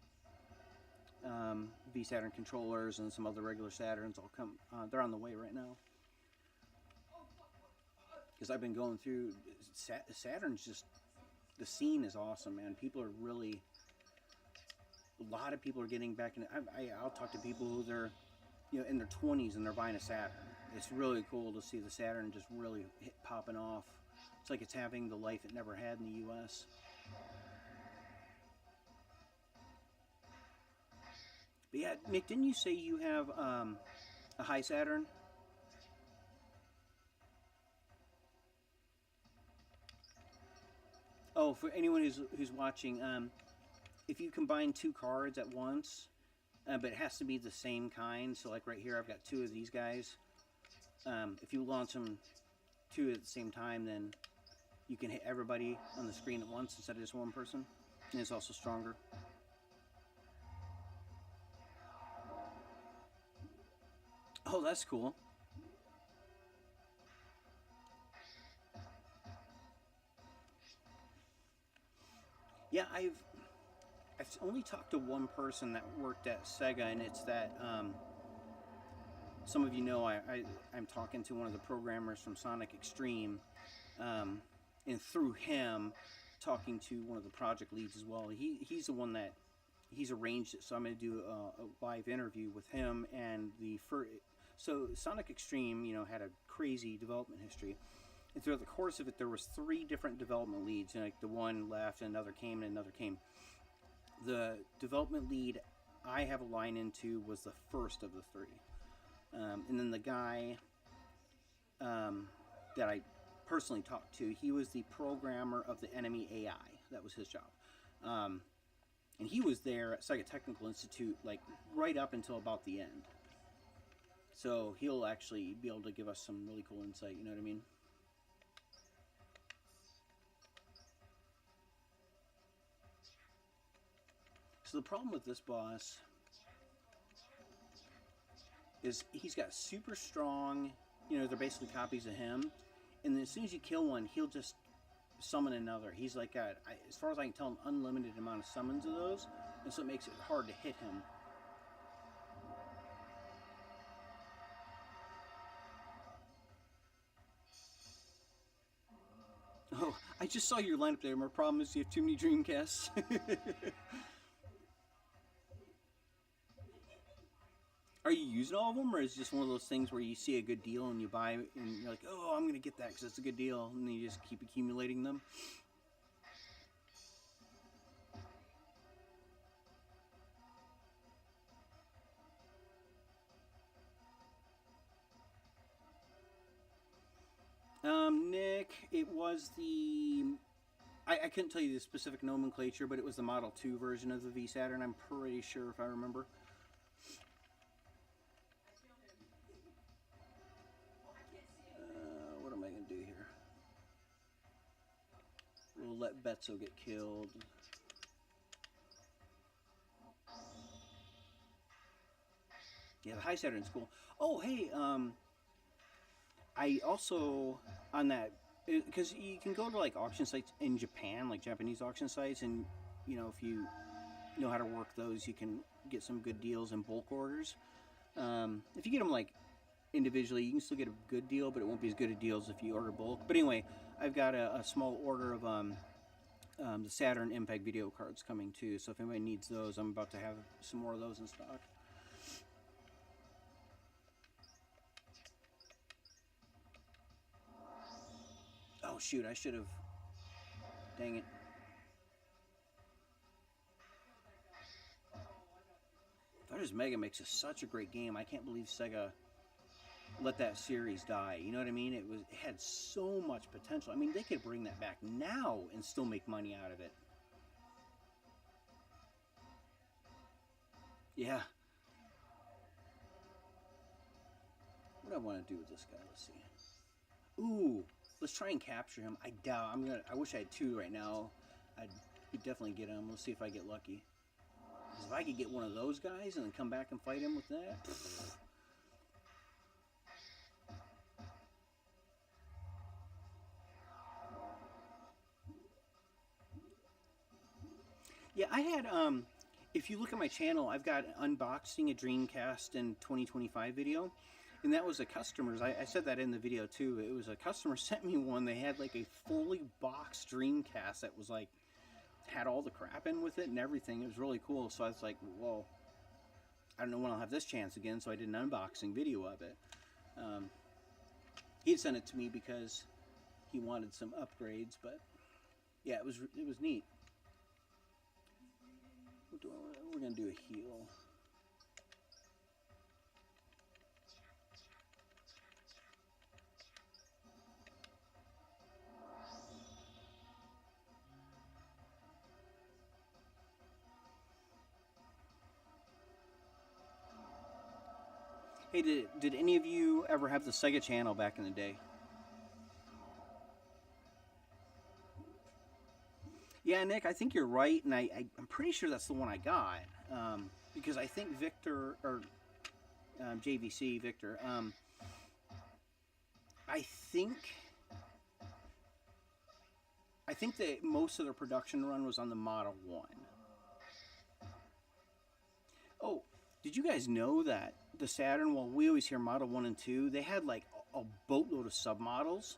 Speaker 1: controllers and some other regular Saturns. They're on the way right now. Because I've been going through, Saturn's just, the scene is awesome, man. People are really, a lot of people are getting back in. I'll talk to people who they're, in their 20s and they're buying a Saturn. It's really cool to see the Saturn just really popping off. It's like it's having the life it never had in the U.S. But yeah, Nick, didn't you say you have a high Saturn? Oh, for anyone who's watching, if you combine two cards at once, but it has to be the same kind. So like right here, I've got two of these guys. If you launch them two at the same time, then you can hit everybody on the screen at once instead of just one person. And it's also stronger. Oh, that's cool. Yeah, I've only talked to one person that worked at Sega, and it's that some of you know I'm talking to one of the programmers from Sonic Extreme, and through him talking to one of the project leads as well. He's the one that he's arranged it, so I'm going to do a live interview with him and so Sonic Extreme, had a crazy development history. And throughout the course of it, there was 3 different development leads. And the one left, and another came, and another came. The development lead I have a line into was the first of the 3. And then the guy that I personally talked to, he was the programmer of the enemy AI. That was his job. And he was there at Sega Technical Institute, right up until about the end. So he'll actually be able to give us some really cool insight, you know what I mean? So the problem with this boss is he's got super strong, they're basically copies of him. And then as soon as you kill one, he'll just summon another. He's like got, as far as I can tell, an unlimited amount of summons of those. And so it makes it hard to hit him. Oh, I just saw your lineup there. My problem is you have too many Dreamcasts. Are you using all of them, or is it just one of those things where you see a good deal and you buy and you're like, oh, I'm going to get that because it's a good deal, and then you just keep accumulating them? Nick, it was the... I couldn't tell you the specific nomenclature, but it was the Model 2 version of the V Saturn, I'm pretty sure, if I remember. What am I going to do here? We'll let Betzo get killed. Yeah, the High Saturn's cool. Oh, hey, I also, on that, because you can go to like auction sites in Japan, like Japanese auction sites, and you know, if you know how to work those, you can get some good deals in bulk orders. If you get them like individually, you can still get a good deal, but it won't be as good a deal as if you order bulk. But anyway, I've got a small order of the Saturn Impact video cards coming too, so if anybody needs those, I'm about to have some more of those in stock. Oh shoot, I should have... Dang it. Fighters Mega Mix is such a great game. I can't believe Sega let that series die. You know what I mean? It had so much potential. I mean, they could bring that back now and still make money out of it. Yeah. What do I want to do with this guy? Let's see. Ooh, let's try and capture him. I doubt. I wish I had 2 right now. I'd definitely get him. Let's see if I get lucky. Because if I could get one of those guys and then come back and fight him with that. Yeah, I had, if you look at my channel, I've got unboxing a Dreamcast in 2025 video. And that was a customer's. I said that in the video too. It was a customer sent me one. They had like a fully boxed Dreamcast that was like, had all the crap in with it and everything. It was really cool. So I was like, whoa, I don't know when I'll have this chance again. So I did an unboxing video of it. He sent it to me because he wanted some upgrades. But yeah, it was neat. We're going to do a heal. Hey, did any of you ever have the Sega channel back in the day? Yeah, Nick, I think you're right, and I'm pretty sure that's the one I got, because I think Victor, or JVC, Victor, I think that most of their production run was on the Model 1. Oh, did you guys know that the Saturn, well, we always hear Model 1 and 2, they had like a boatload of submodels,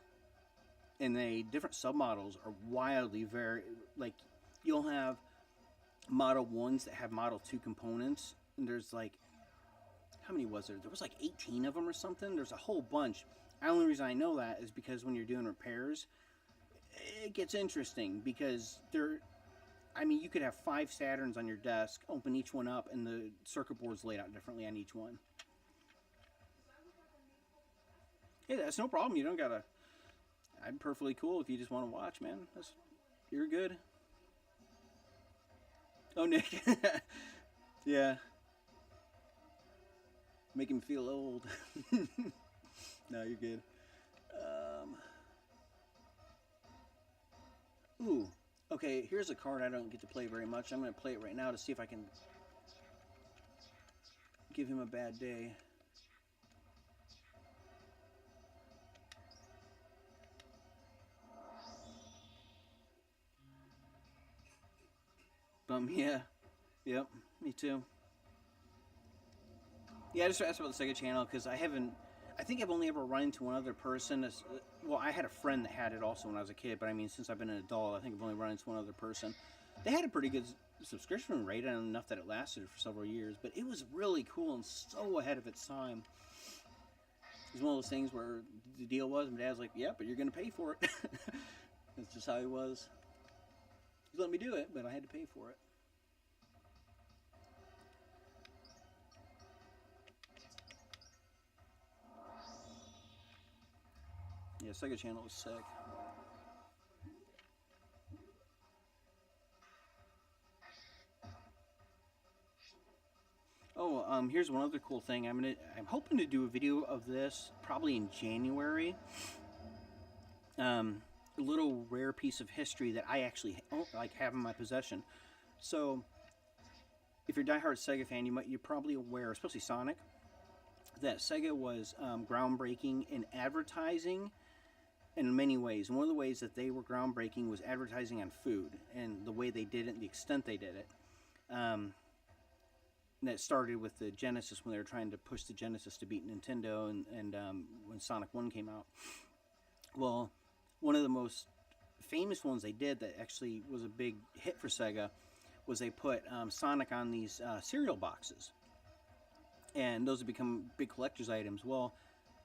Speaker 1: and different submodels are wildly like, you'll have Model 1s that have Model 2 components, and there's like, how many was there? There was like 18 of them or something. There's a whole bunch. The only reason I know that is because when you're doing repairs, it gets interesting, because I mean, you could have 5 Saturns on your desk, open each one up, and the circuit board's laid out differently on each one. Hey, that's no problem. You don't gotta... I'm perfectly cool if you just want to watch, man. You're good. Oh, Nick. Yeah. Make him feel old. No, you're good. Ooh. Okay, here's a card I don't get to play very much. I'm going to play it right now to see if I can give him a bad day. Yeah. Yep, me too. Yeah, I just asked about the Sega channel because I think I've only ever run into one other person. Well, I had a friend that had it also when I was a kid, but I mean, since I've been an adult, I think I've only run into one other person. They had a pretty good subscription rate, and enough that it lasted for several years, but it was really cool and so ahead of its time. It was one of those things where the deal was, my dad's like, yeah, but you're going to pay for it. That's just how he was. He let me do it, but I had to pay for it. Yeah, Sega Channel was sick. Oh, here's one other cool thing. I'm hoping to do a video of this probably in January. A little rare piece of history that I actually have in my possession. So, if you're a diehard Sega fan, you're probably aware, especially Sonic, that Sega was groundbreaking in advertising in many ways. And one of the ways that they were groundbreaking was advertising on food and the way they did it, and the extent they did it. And that started with the Genesis when they were trying to push the Genesis to beat Nintendo, and when Sonic 1 came out. Well, one of the most famous ones they did that actually was a big hit for Sega was they put Sonic on these cereal boxes. And those have become big collector's items. Well,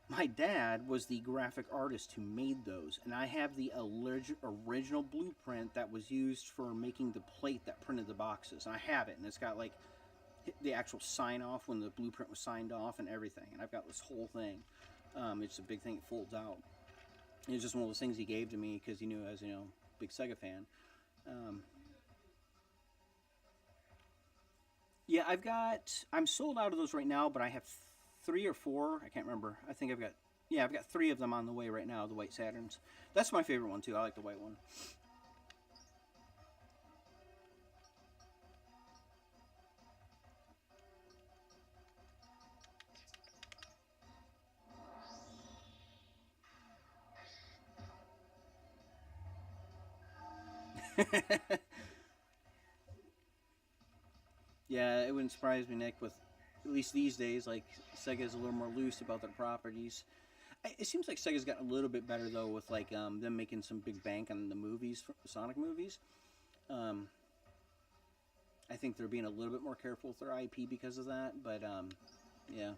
Speaker 1: my dad was the graphic artist who made those, and I have the original blueprint that was used for making the plate that printed the boxes. And I have it, and it's got like the actual sign off when the blueprint was signed off and everything. And I've got this whole thing. It's a big thing. It folds out. And it's just one of those things he gave to me because he knew I was, big Sega fan. Yeah, I'm sold out of those right now, but I have 3 or 4. I can't remember. I think I've got 3 of them on the way right now, the white Saturns. That's my favorite one, too. I like the white one. Yeah, it wouldn't surprise me, Nick, with at least these days, like, Sega's a little more loose about their properties. It seems like Sega's gotten a little bit better, though, with, like, them making some big bank on the movies, Sonic movies. I think they're being a little bit more careful with their IP because of that, but, yeah.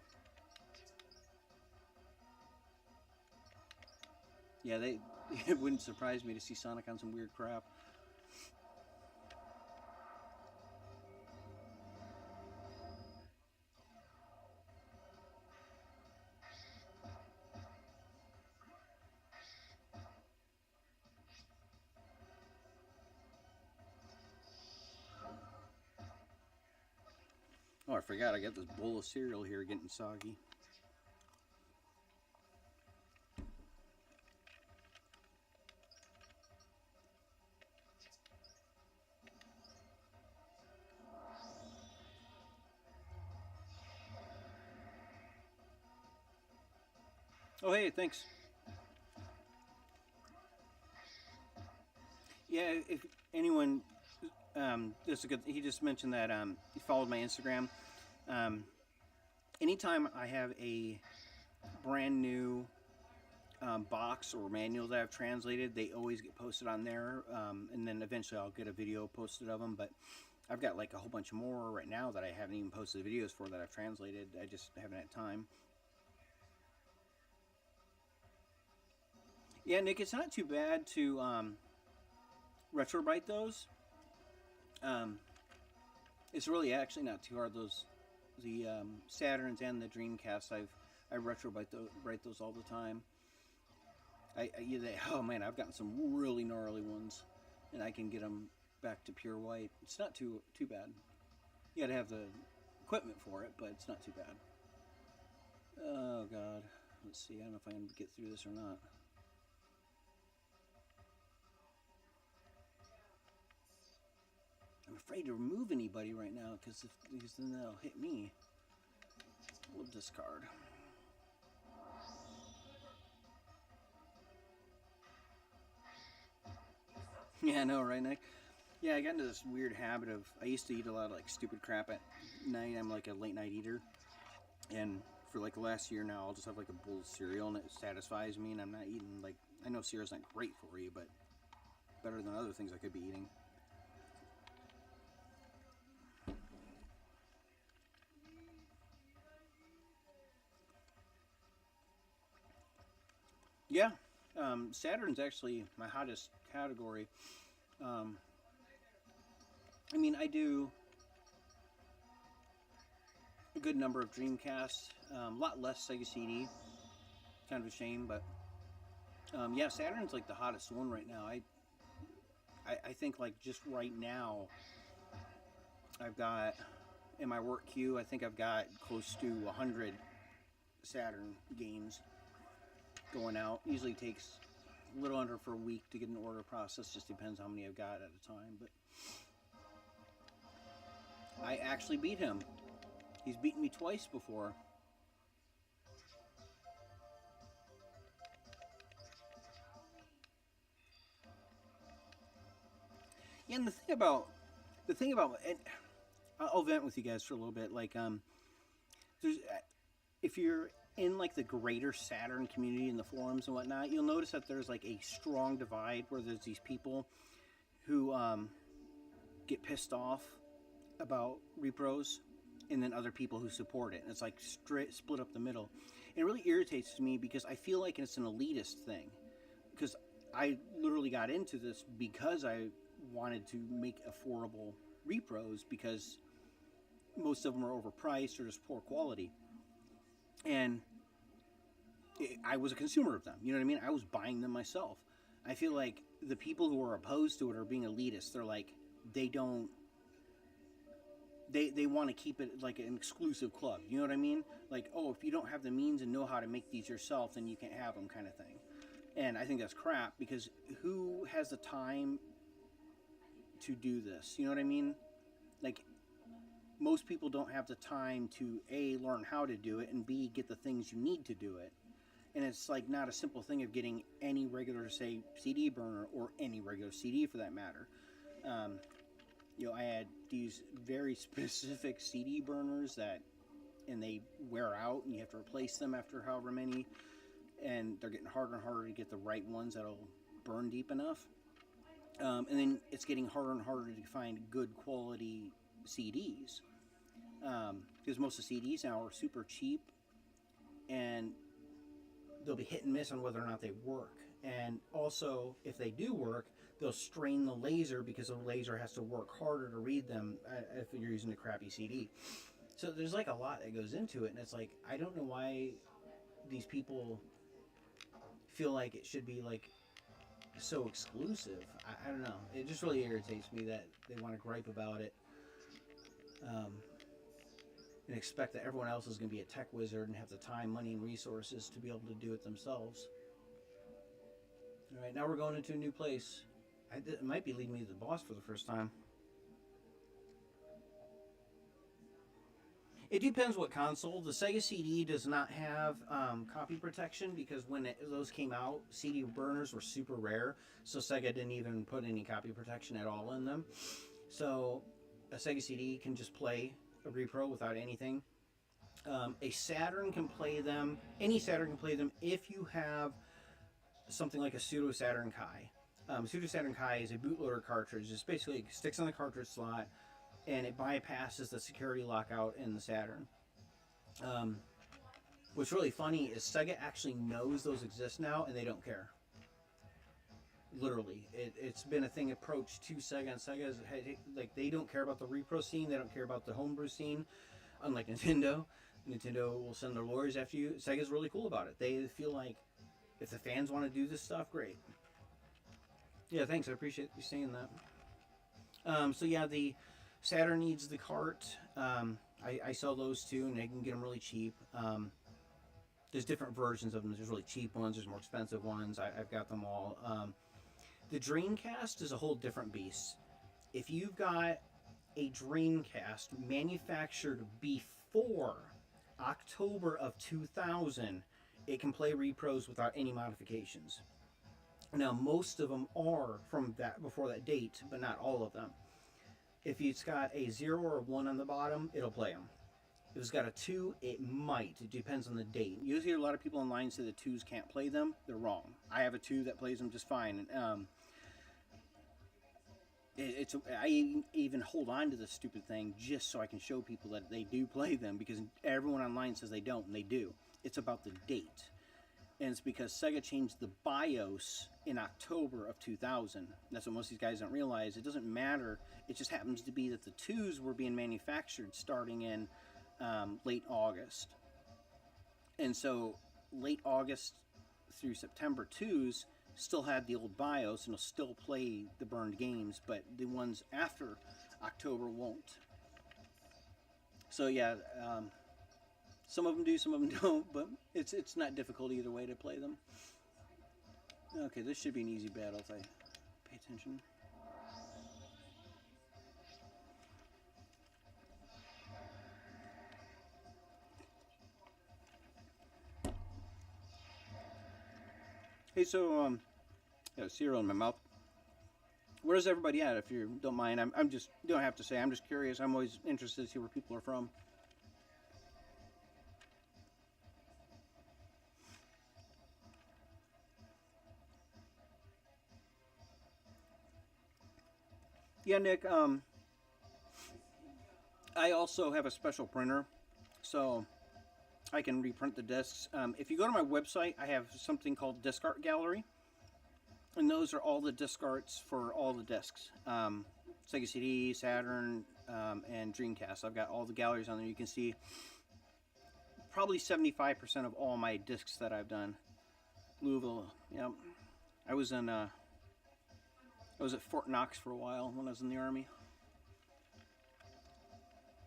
Speaker 1: Yeah, it wouldn't surprise me to see Sonic on some weird crap. Oh, I forgot. I got this bowl of cereal here getting soggy. Oh, hey, thanks. Yeah, if anyone, this is a good. He just mentioned that he followed my Instagram. Um, Anytime I have a brand new box or manual that I've translated, they always get posted on there, and then eventually I'll get a video posted of them. But I've got like a whole bunch more right now that I haven't even posted videos for that I've translated. I just haven't had time. Yeah, Nick, it's not too bad to retrowrite those. Um, it's really actually not too hard. The Saturns and the Dreamcast, I retrowrite those all the time. Oh man, I've gotten some really gnarly ones, and I can get them back to pure white. It's not too bad. You got to have the equipment for it, but it's not too bad. Oh god, let's see. I don't know if I can get through this or not. I'm afraid to remove anybody right now because then they'll hit me. We'll discard. Yeah, I know, right, Nick? Yeah, I got into this weird habit of, I used to eat a lot of like stupid crap at night. I'm like a late night eater. And for like the last year now, I'll just have like a bowl of cereal and it satisfies me, and I'm not eating like, I know cereal's not great for you, but better than other things I could be eating. Yeah, Saturn's actually my hottest category. Um, I mean, I do a good number of Dreamcast, a lot less Sega CD. Kind of a shame, but Yeah, Saturn's like the hottest one right now. I think like just right now, I've got in my work queue. I think I've got close to 100 Saturn games going out. Usually takes a little under for a week to get an order process. Just depends how many I've got at a time. But I actually beat him. He's beaten me twice before. Yeah, and the thing about, and I'll vent with you guys for a little bit. Like, there's if you're in like the greater Saturn community in the forums and whatnot, you'll notice that there's like a strong divide where there's these people who get pissed off about repros, and then other people who support it. And it's like split up the middle. And it really irritates me because I feel like it's an elitist thing. Because I literally got into this because I wanted to make affordable repros because most of them are overpriced or just poor quality. And I was a consumer of them. You know what I mean? I was buying them myself. I feel like the people who are opposed to it are being elitist. They're like, they don't. They want to keep it like an exclusive club. You know what I mean? Like, oh, if you don't have the means and know how to make these yourself, then you can't have them, kind of thing. And I think that's crap because who has the time to do this? You know what I mean? Like, most people don't have the time to A, learn how to do it, and B, get the things you need to do it. And it's like not a simple thing of getting any regular, say, CD burner or any regular CD for that matter. You know, I had these very specific CD burners and they wear out and you have to replace them after however many, and they're getting harder and harder to get the right ones that'll burn deep enough. And then it's getting harder and harder to find good quality CDs. Because most of the CDs now are super cheap and they'll be hit and miss on whether or not they work. And also, if they do work, they'll strain the laser because the laser has to work harder to read them if you're using a crappy CD. So there's like a lot that goes into it, and it's like, I don't know why these people feel like it should be like so exclusive. I don't know. It just really irritates me that they want to gripe about it and expect that everyone else is going to be a tech wizard and have the time, money, and resources to be able to do it themselves. All right, now we're going into a new place. It might be leading me to the boss for the first time. It depends what console. The Sega CD does not have copy protection because when those came out, CD burners were super rare, so Sega didn't even put any copy protection at all in them. So a Sega CD can just play a repro without anything. A Saturn can play them. Any Saturn can play them if you have something like a pseudo Saturn Kai. Pseudo Saturn Kai is a bootloader cartridge. It's basically it sticks on the cartridge slot and it bypasses the security lockout in the Saturn. What's really funny is Sega actually knows those exist now and they don't care. Literally, it's been a thing approached to Sega, and Sega's like, they don't care about the repro scene, they don't care about the homebrew scene, unlike Nintendo. Nintendo will send their lawyers after you. Sega's really cool about it. They feel like if the fans want to do this stuff, great. Yeah, thanks. I appreciate you saying that. So yeah, the Saturn needs the cart. I sell those too, and I can get them really cheap. There's different versions of them. There's really cheap ones. There's more expensive ones. I've got them all. The Dreamcast is a whole different beast. If you've got a Dreamcast manufactured before October of 2000, it can play repros without any modifications. Now, most of them are from that before that date, but not all of them. If it's got a 0 or a 1 on the bottom, it'll play them. If it's got a 2, it might. It depends on the date. You hear a lot of people online say the 2s can't play them. They're wrong. I have a 2 that plays them just fine. I even hold on to this stupid thing just so I can show people that they do play them, because everyone online says they don't, and they do. It's about the date. And it's because Sega changed the BIOS in October of 2000. That's what most of these guys don't realize. It doesn't matter. It just happens to be that the 2s were being manufactured starting in late August. And so late August through September 2s still had the old BIOS and will still play the burned games, but the ones after October won't. So yeah, some of them do, some of them don't, but it's not difficult either way to play them. Okay, this should be an easy battle if I pay attention. Hey, so got a cereal in my mouth. Where's everybody at? If you don't mind, I'm just, you don't have to say. I'm just curious. I'm always interested to see where people are from. Yeah, Nick. I also have a special printer, so I can reprint the discs. If you go to my website, I have something called Disc Art Gallery, and those are all the disc arts for all the discs. Sega CD, Saturn, and Dreamcast. I've got all the galleries on there. You can see probably 75% of all my discs that I've done. Louisville, yeah. I was at Fort Knox for a while when I was in the Army.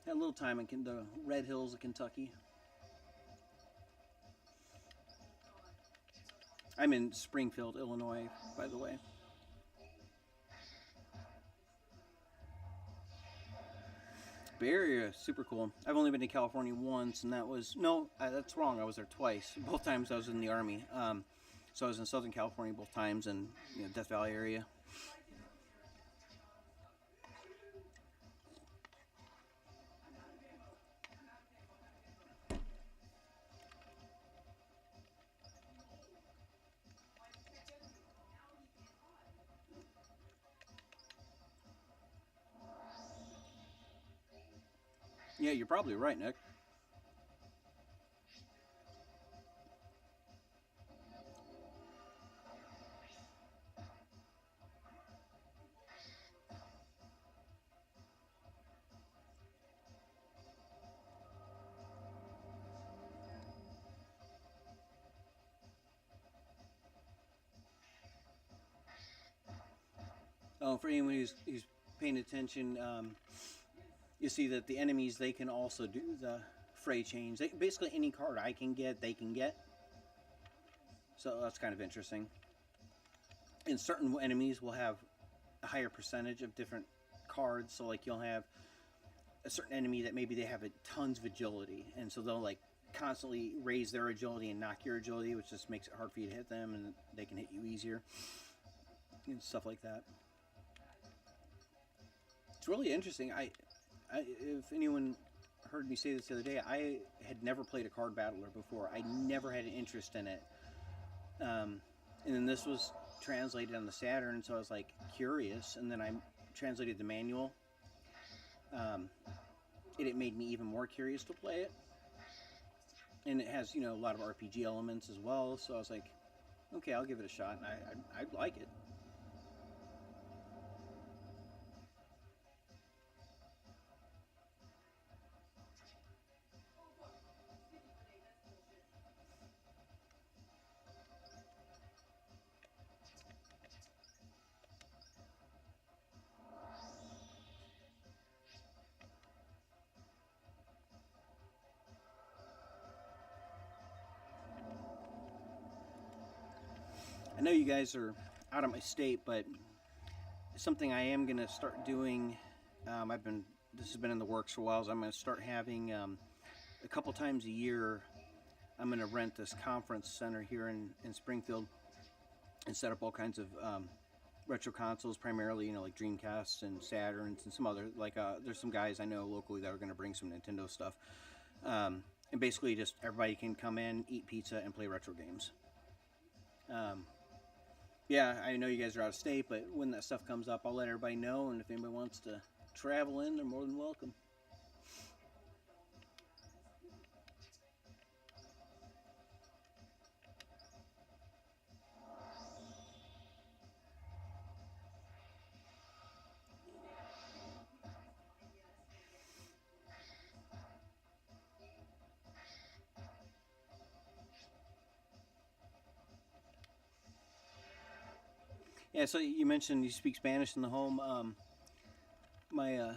Speaker 1: Had a little time in the Red Hills of Kentucky. I'm in Springfield, Illinois, by the way. Bay Area, super cool. I've only been to California once, and that was, no, that's wrong. I was there twice. Both times I was in the Army. So I was in Southern California both times, and Death Valley area. Yeah, you're probably right, Nick. Oh, for anyone who's paying attention, you see that the enemies, they can also do the fray change. Basically, any card I can get, they can get. So that's kind of interesting. And certain enemies will have a higher percentage of different cards. So, like, you'll have a certain enemy that maybe they have tons of agility, and so they'll like constantly raise their agility and knock your agility, which just makes it hard for you to hit them, and they can hit you easier and stuff like that. It's really interesting. If anyone heard me say this the other day, I had never played a card battler before. I never had an interest in it. And then this was translated on the Saturn, so I was like curious, and then I translated the manual. It made me even more curious to play it. And it has, a lot of RPG elements as well, so I was like, okay, I'll give it a shot, and I like it. I know you guys are out of my state, but something I am going to start doing, this has been in the works for a while, is I'm going to start having, a couple times a year, I'm going to rent this conference center here in Springfield and set up all kinds of retro consoles, primarily, like Dreamcasts and Saturns and some other, there's some guys I know locally that are going to bring some Nintendo stuff. And basically just everybody can come in, eat pizza, and play retro games. Yeah, I know you guys are out of state, but when that stuff comes up, I'll let everybody know, and if anybody wants to travel in, they're more than welcome. Yeah, so you mentioned you speak Spanish in the home. My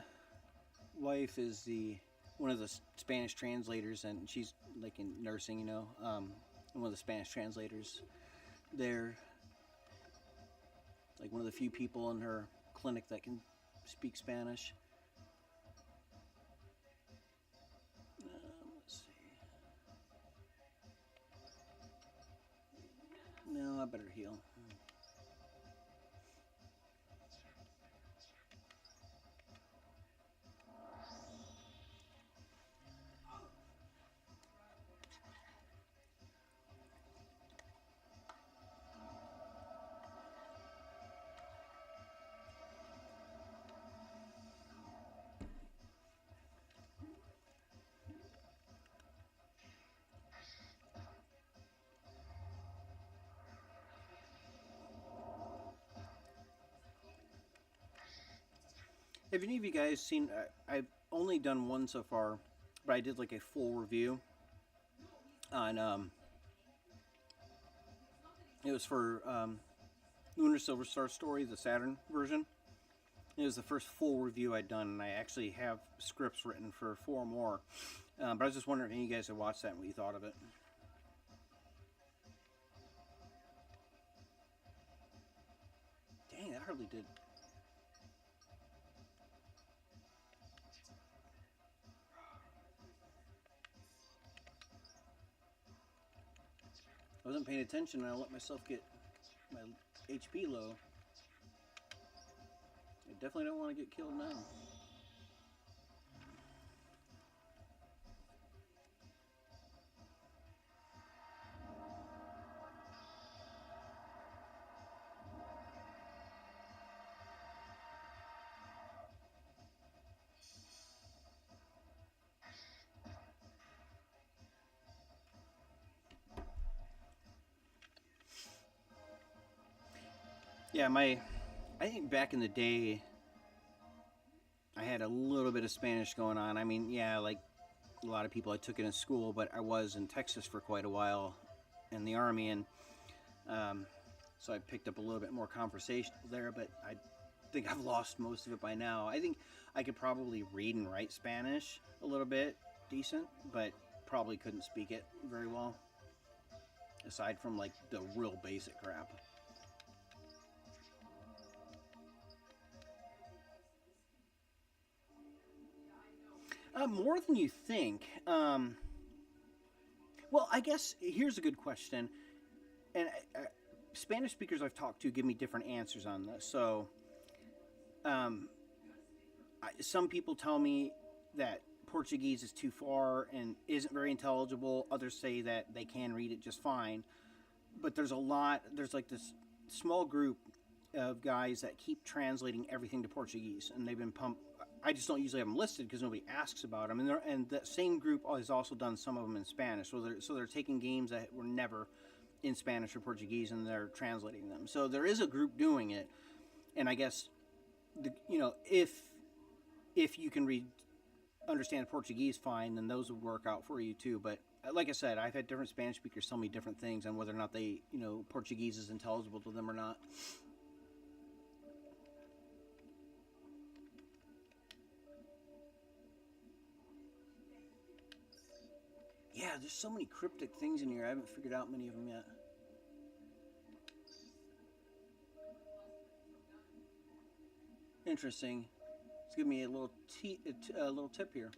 Speaker 1: wife is the one of the Spanish translators, and she's like in nursing, one of the Spanish translators. They're like one of the few people in her clinic that can speak Spanish. Let's see. No, I better heal. Have any of you guys seen? I've only done one so far, but I did like a full review on. It was for Lunar Silver Star Story, the Saturn version. It was the first full review I'd done, and I actually have scripts written for 4 more. But I was just wondering if any of you guys had watched that and what you thought of it. Dang, that hardly did. I wasn't paying attention and I let myself get my HP low. I definitely don't want to get killed now. Yeah, I think back in the day, I had a little bit of Spanish going on. I mean, yeah, like a lot of people, I took it in school, but I was in Texas for quite a while in the Army, and so I picked up a little bit more conversation there, but I think I've lost most of it by now. I think I could probably read and write Spanish a little bit decent, but probably couldn't speak it very well, aside from like the real basic crap. More than you think. Well, I guess here's a good question, and Spanish speakers I've talked to give me different answers on this. So, um, some people tell me that Portuguese is too far and isn't very intelligible. Others say that they can read it just fine. But there's like this small group of guys that keep translating everything to Portuguese, and they've been pumped. I just don't usually have them listed because nobody asks about them. And that same group has also done some of them in Spanish. So they're taking games that were never in Spanish or Portuguese and they're translating them. So there is a group doing it, and I guess if you can understand Portuguese fine, then those would work out for you too. But like I said, I've had different Spanish speakers tell me different things on whether or not they Portuguese is intelligible to them or not. Yeah, there's so many cryptic things in here. I haven't figured out many of them yet. Interesting. Let's give me a little tip here.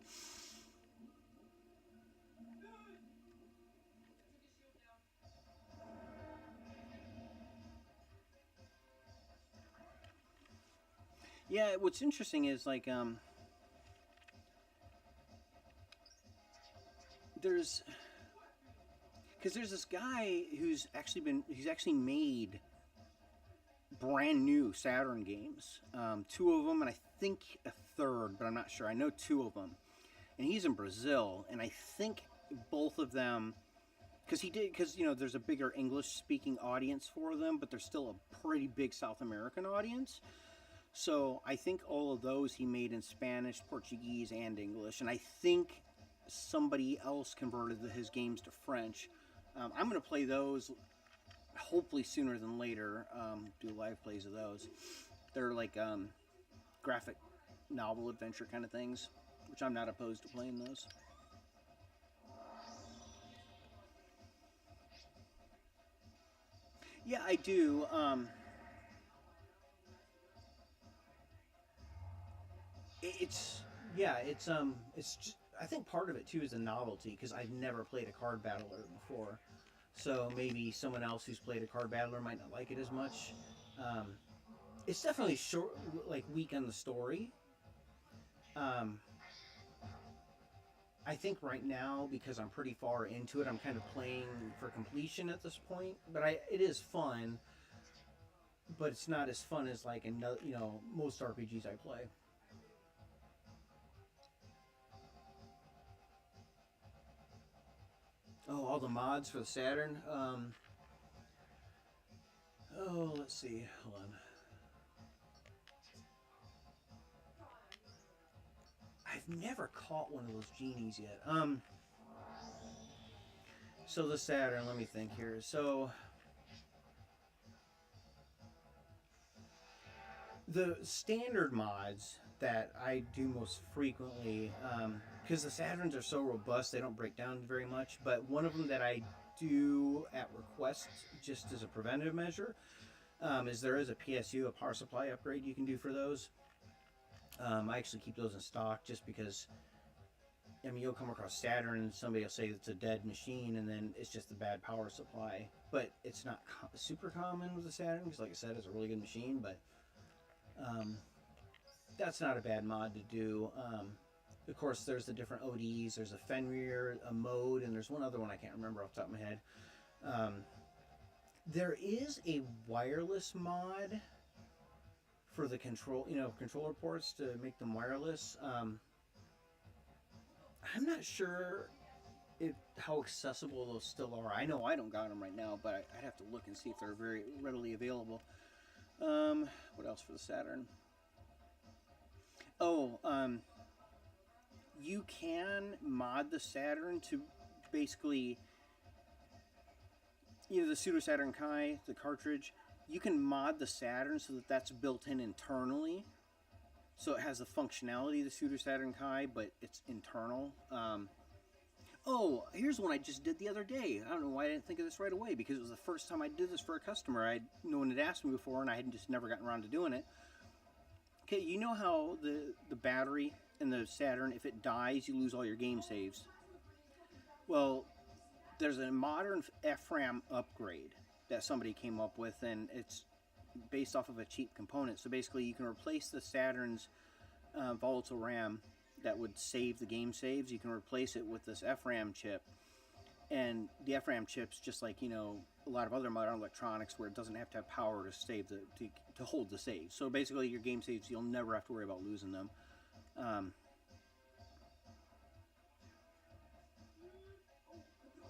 Speaker 1: Yeah, what's interesting is like there's because there's this guy he's actually made brand new Saturn games, 2 of them, and I think a third, but I'm not sure. I know 2 of them, and he's in Brazil, and I think both of them because there's a bigger English speaking audience for them, but there's still a pretty big South American audience. So I think all of those he made in Spanish, Portuguese, and English, and I think somebody else converted his games to French. I'm going to play those. hopefully sooner than later, do live plays of those. They're like graphic novel adventure kind of things, which I'm not opposed to playing those. Yeah, I do. It's yeah, it's just, I think part of it too is the novelty because I've never played a card battler before, so maybe someone else who's played a card battler might not like it as much. Um, it's definitely short, like weak on the story. Um, I think right now because I'm pretty far into it, I'm kind of playing for completion at this point. But it is fun, but it's not as fun as like another, most RPGs I play. Oh, all the mods for the Saturn. Oh, let's see. Hold on. I've never caught one of those genies yet. So the Saturn. Let me think here. So the standard mods that I do most frequently, because the Saturns are so robust, they don't break down very much. But one of them that I do at request, just as a preventative measure, is there is a PSU, a power supply upgrade you can do for those. I actually keep those in stock just because, I mean, you'll come across Saturn and somebody will say it's a dead machine and then it's just a bad power supply. But it's not super common with the Saturn because, like I said, it's a really good machine. But that's not a bad mod to do. Of course, there's the different ODs. There's a Fenrir, a mode, and there's one other one I can't remember off the top of my head. There is a wireless mod for the controller ports to make them wireless. I'm not sure how accessible those still are. I know I don't got them right now, but I'd have to look and see if they're very readily available. What else for the Saturn? Oh, you can mod the Saturn to basically, the Pseudo Saturn Kai, the cartridge. You can mod the Saturn so that that's built in internally. So it has the functionality of the Pseudo Saturn Kai, but it's internal. Oh, here's one I just did the other day. I don't know why I didn't think of this right away, because it was the first time I did this for a customer. No one had asked me before, and I had just never gotten around to doing it. Okay, you know how the battery in the Saturn, if it dies, you lose all your game saves? Well, there's a modern FRAM upgrade that somebody came up with, and it's based off of a cheap component. So basically, you can replace the Saturn's volatile RAM that would save the game saves. You can replace it with this FRAM chip, and the FRAM chip's just like a lot of other modern electronics, where it doesn't have to have power to save to hold the save. So basically, your game saves, you'll never have to worry about losing them.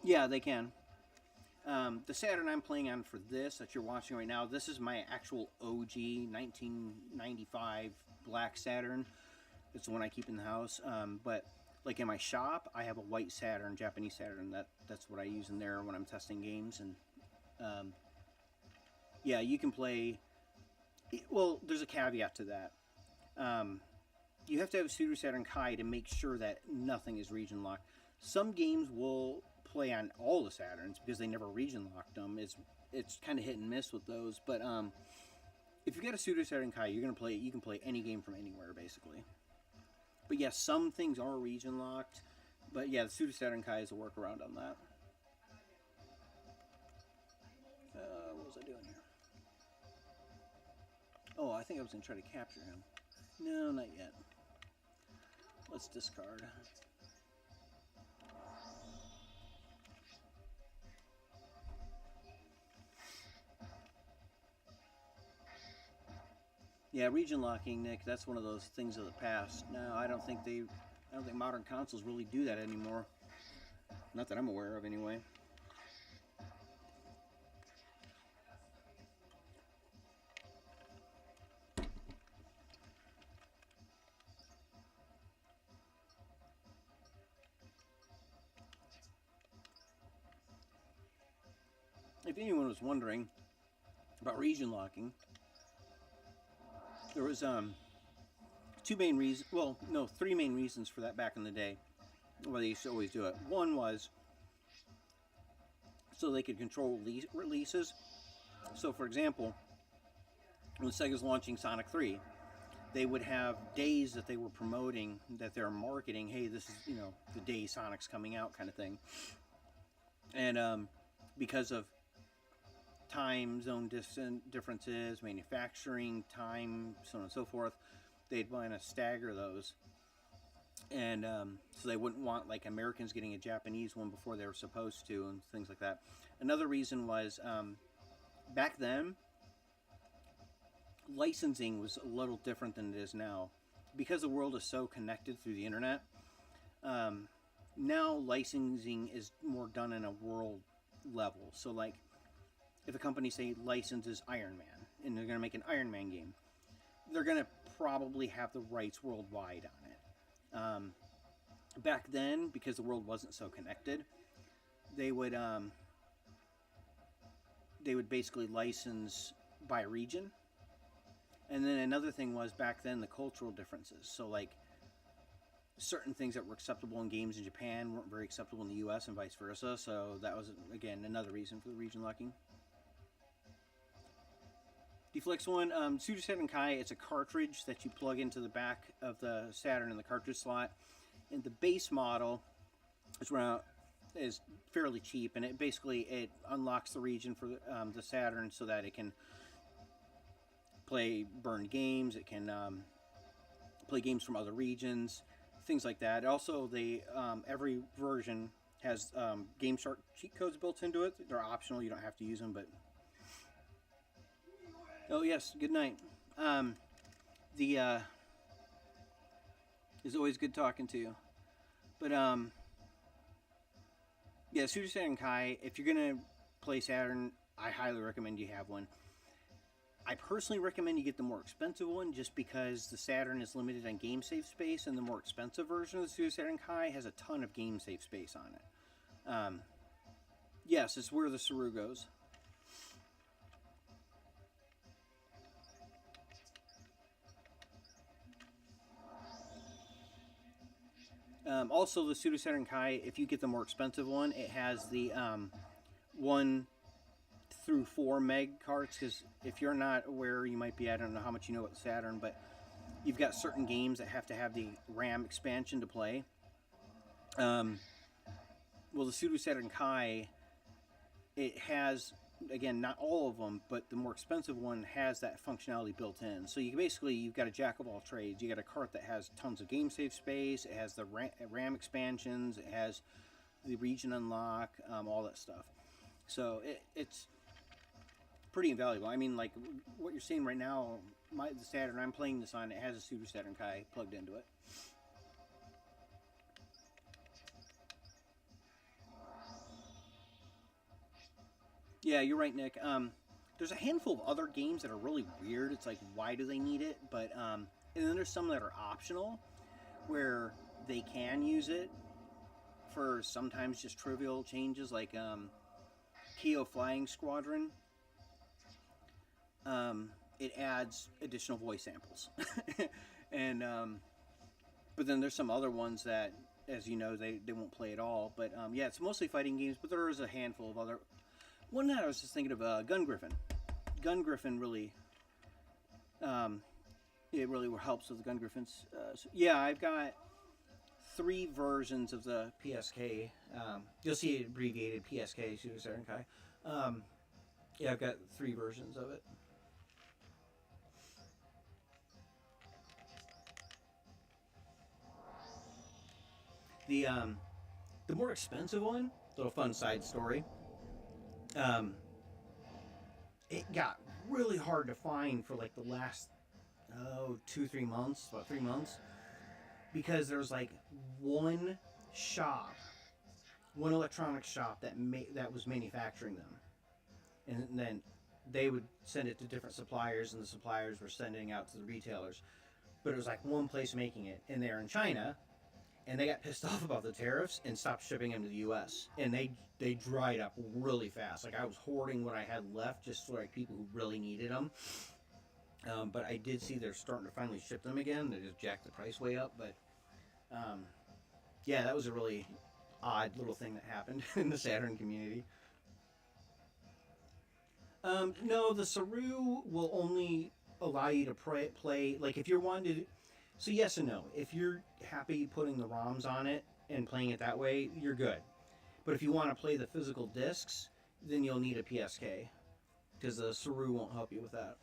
Speaker 1: Yeah, they can. The Saturn I'm playing on for this that you're watching right now, this is my actual OG 1995 black Saturn. It's the one I keep in the house. But like in my shop, I have a white Saturn, Japanese Saturn. That's what I use in there when I'm testing games. And yeah, you can play. Well, there's a caveat to that. You have to have a Pseudo Saturn Kai to make sure that nothing is region locked. Some games will play on all the Saturns because they never region locked them. It's kind of hit and miss with those. But if you got a Pseudo Saturn Kai, you're gonna play. You can play any game from anywhere basically. But yeah, some things are region locked. But yeah, the Pseudo Saturn Kai is a workaround on that. What was I doing here? Oh, I think I was gonna try to capture him. No, not yet. Let's discard. Yeah, region locking, Nick. That's one of those things of the past. No, I don't think modern consoles really do that anymore. Not that I'm aware of, anyway. anyone was wondering about region locking, there was three main reasons for that back in the day. Well, they used to always do it. One was so they could control releases. So, for example, when Sega's launching Sonic 3, they would have days that they were promoting, that they're marketing, hey, this is, the day Sonic's coming out kind of thing. And because of time zone differences, manufacturing time, so on and so forth, they'd want to stagger those. And so they wouldn't want like Americans getting a Japanese one before they were supposed to, and things like that. Another reason was back then, licensing was a little different than it is now. Because the world is so connected through the internet, now licensing is more done in a world level. So like, if a company, say, licenses Iron Man, and they're going to make an Iron Man game, they're going to probably have the rights worldwide on it. Back then, because the world wasn't so connected, they would basically license by region. And then another thing was, back then, the cultural differences. So like, certain things that were acceptable in games in Japan weren't very acceptable in the US, and vice versa. So that was, again, another reason for the region locking. Deflex one, Super Saturn Kai, it's a cartridge that you plug into the back of the Saturn in the cartridge slot. And the base model is fairly cheap, and it unlocks the region for the Saturn so that it can play burned games, it can play games from other regions, things like that. Also, every version has Game Shark cheat codes built into it. They're optional, you don't have to use them, but... Oh yes, good night. It's always good talking to you. But yeah, Super Saturn Kai, if you're gonna play Saturn, I highly recommend you have one. I personally recommend you get the more expensive one, just because the Saturn is limited on game save space, and the more expensive version of the Super Saturn Kai has a ton of game save space on it. Yes, it's where the Saru goes. Also, the Super Saturn Kai, if you get the more expensive one, it has the 1 through 4 meg carts, because if you're not aware, you might be, I don't know how much you know about Saturn, but you've got certain games that have to have the RAM expansion to play. Well, the Super Saturn Kai, it has, again, not all of them, but the more expensive one has that functionality built in. So you've got a jack of all trades. You got a cart that has tons of game save space, it has the RAM expansions, it has the region unlock, all that stuff. So it's pretty invaluable. I mean, like what you're seeing right now, the Saturn I'm playing this on, it has a Super Saturn Kai plugged into it. Yeah, you're right, Nick. There's a handful of other games that are really weird. It's like, why do they need it? But and then there's some that are optional, where they can use it for sometimes just trivial changes, like Keo Flying Squadron. It adds additional voice samples, and but then there's some other ones that, as you know, they won't play at all. But yeah, it's mostly fighting games, but there is a handful of other. One that I was just thinking of, Gun Griffin. Gun Griffin really, it really helps with the Gun Griffins. So yeah, I've got 3 versions of the PSK. You'll see it abbreviated PSK, Super Saturn Kai. Yeah, I've got 3 versions of it. The more expensive one, little fun side story. It got really hard to find for like the last 2-3 months, about 3 months, because there's like one electronics shop that was manufacturing them, and then they would send it to different suppliers, and the suppliers were sending out to the retailers. But it was like one place making it, and they're in China, and they got pissed off about the tariffs and stopped shipping them to the U.S. And they dried up really fast. Like I was hoarding what I had left just for like people who really needed them. But I did see they're starting to finally ship them again. They just jacked the price way up. But um, yeah, that was a really odd little thing that happened in the Saturn community. No, the Saru will only allow you to play like if you're wanting to. So yes and no. If you're happy putting the ROMs on it and playing it that way, you're good. But if you want to play the physical discs, then you'll need a PSK because the Saru won't help you with that.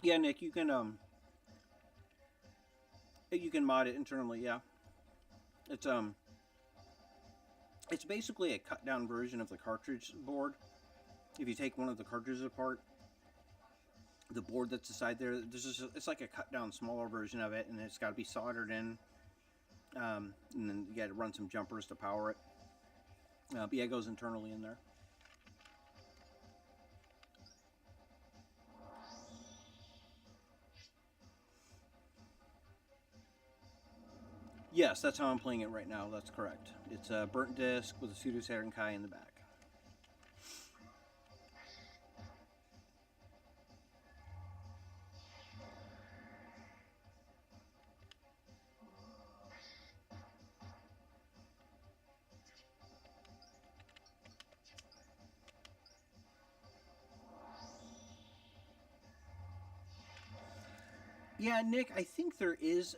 Speaker 1: Yeah, Nick, you can mod it internally. Yeah, it's um it's basically a cut down version of the cartridge board. If you take one of the cartridges apart, the board that's inside there, it's like a cut down, smaller version of it, and it's got to be soldered in, and then you got to run some jumpers to power it. But yeah, it goes internally in there. Yes, that's how I'm playing it right now. That's correct. It's a burnt disc with a pseudo Saturn Kai in the back. Yeah, Nick, I think there is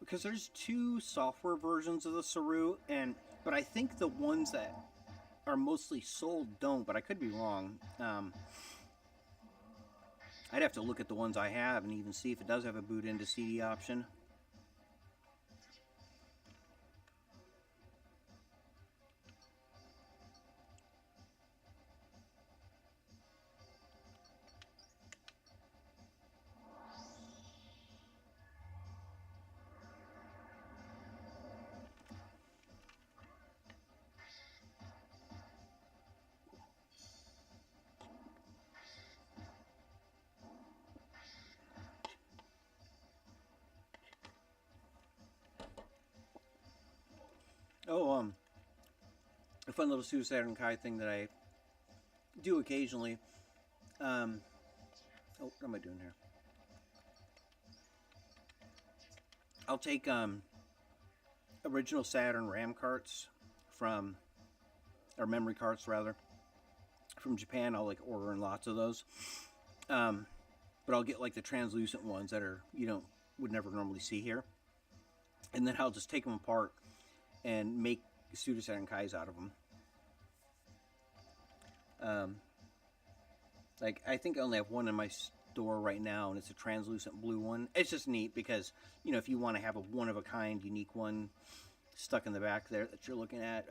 Speaker 1: because there's two software versions of the Saru, and but I think the ones that are mostly sold don't. But I could be wrong. I'd have to look at the ones I have and even see if it does have a boot into CD option. Oh, a fun little Sue Saturn Kai thing that I do occasionally. Um, what am I doing here? I'll take original Saturn RAM carts from, or memory carts rather, from Japan. I'll like order in lots of those. But I'll get like the translucent ones that are would never normally see here, and then I'll just take them apart and make pseudo Saturn Kais out of them. Like I think I only have one in my store right now, and it's a translucent blue one. It's just neat because if you want to have a one of a kind, unique one stuck in the back there that you're looking at,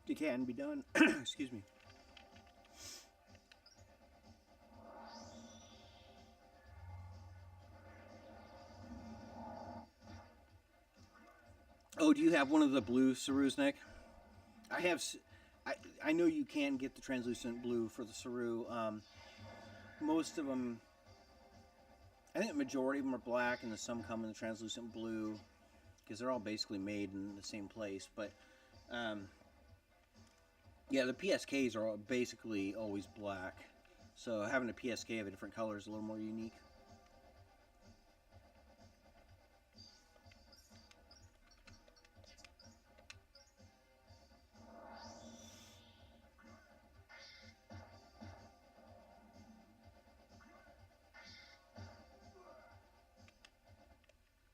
Speaker 1: it can be done. Excuse me. Oh, do you have one of the blue Sarus, Nick? I have. I know you can get the translucent blue for the Saru. Most of them, I think the majority of them are black, and some come in the translucent blue because they're all basically made in the same place. But yeah, the PSKs are basically always black. So having a PSK of a different color is a little more unique.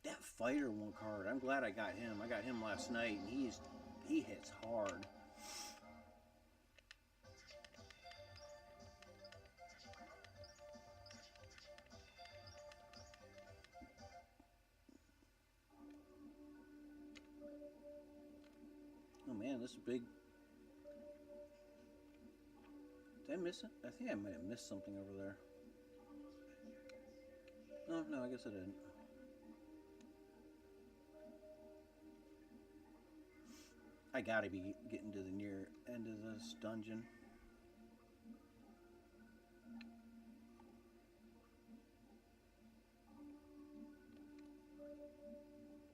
Speaker 1: That fighter one card, I'm glad I got him. I got him last night, and he hits hard. Oh man, this is big. Did I miss it? I think I might have missed something over there. Oh, no, I guess I didn't. I gotta be getting to the near end of this dungeon.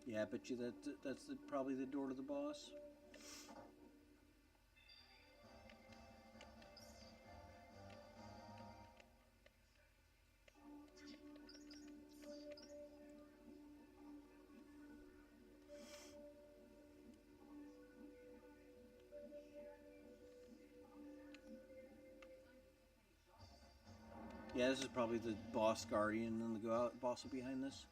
Speaker 1: Yeah, I bet you that's probably the door to the boss. Yeah, this is probably the boss guardian and the boss behind this.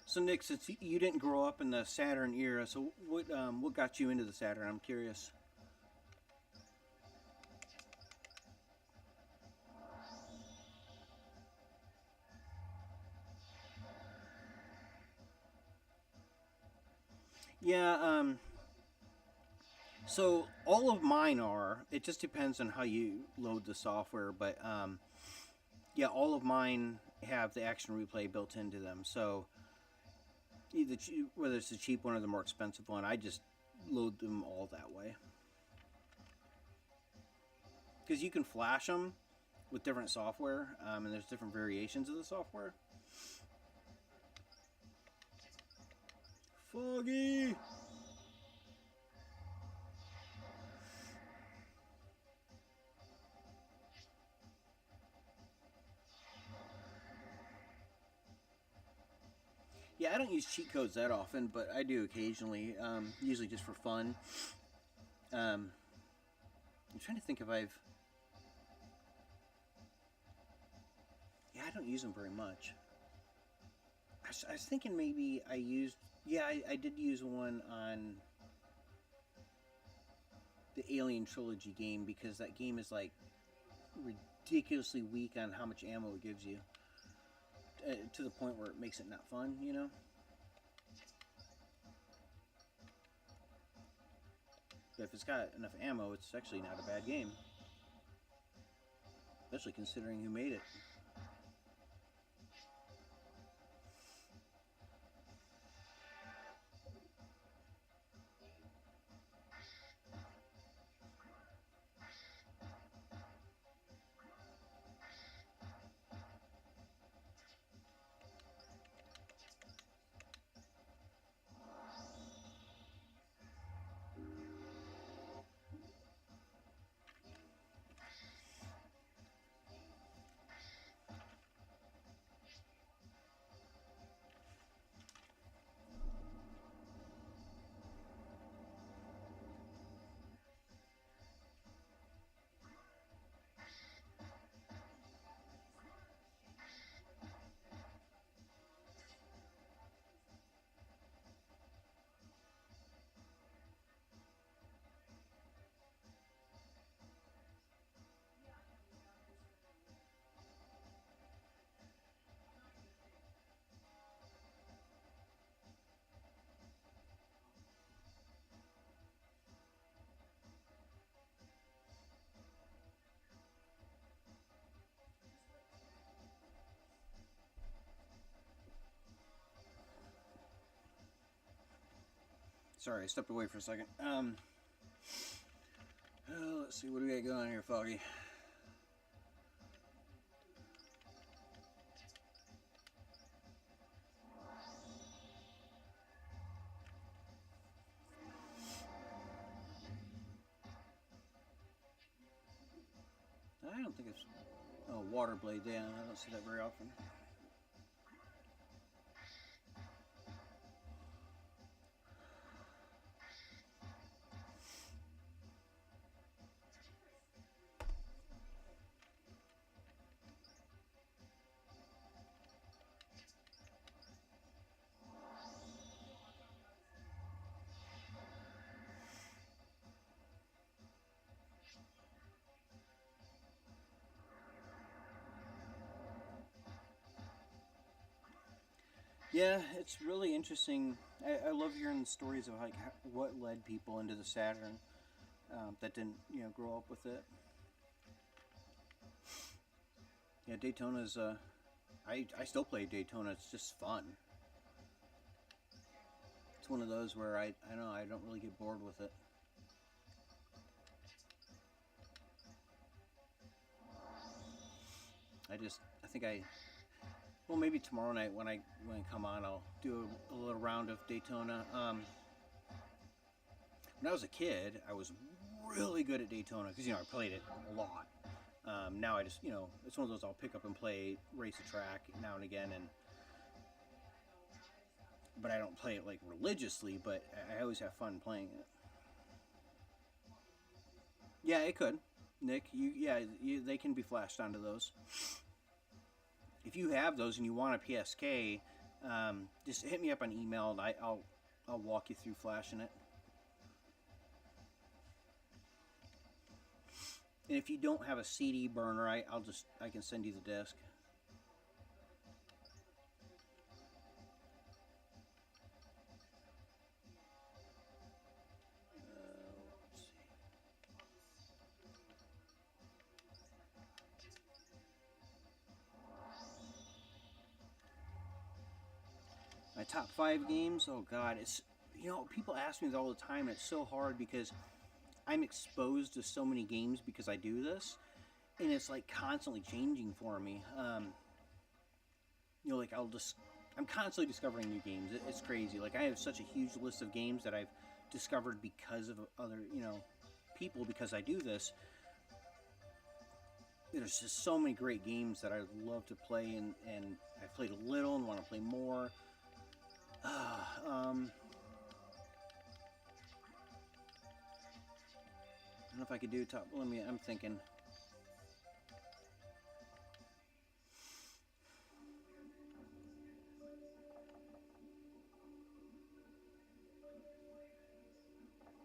Speaker 1: So Nick, since you didn't grow up in the Saturn era, so what got you into the Saturn? I'm curious. Yeah, so all of mine are. It just depends on how you load the software, but yeah, all of mine have the action replay built into them. So either whether it's the cheap one or the more expensive one, I just load them all that way. Because you can flash them with different software, and there's different variations of the software. Foggy! Yeah, I don't use cheat codes that often, but I do occasionally, usually just for fun. I'm trying to think if I've... Yeah, I don't use them very much. I was thinking maybe I used... Yeah, I did use one on the Alien Trilogy game, because that game is like ridiculously weak on how much ammo it gives you. To the point where it makes it not fun, you know? But if it's got enough ammo, it's actually not a bad game. Especially considering who made it. Sorry, I stepped away for a second. Let's see, what do we got going here, Foggy? I don't think it's... Oh, water blade, yeah, I don't see that very often. Yeah, it's really interesting. I love hearing the stories of like what led people into the Saturn that didn't grow up with it. Yeah, Daytona's. I still play Daytona. It's just fun. It's one of those where I know I don't really get bored with it. I think I well maybe tomorrow night when I come on I'll do a little round of Daytona. When I was a kid, I was really good at Daytona because I played it a lot. Now I just it's one of those I'll pick up and play, race a track now and again, but I don't play it like religiously. But I always have fun playing it. Yeah, it could. Nick, they can be flashed onto those. If you have those and you want a PSK, just hit me up on email and I'll walk you through flashing it. And if you don't have a CD burner, I can send you the disc. My top 5 games. Oh God, it's people ask me this all the time, and it's so hard because I'm exposed to so many games because I do this, and it's like constantly changing for me. Like I'm constantly discovering new games. It's crazy. Like I have such a huge list of games that I've discovered because of other people because I do this. There's just so many great games that I love to play, and I've played a little and want to play more. I don't know if I could do top. I'm thinking.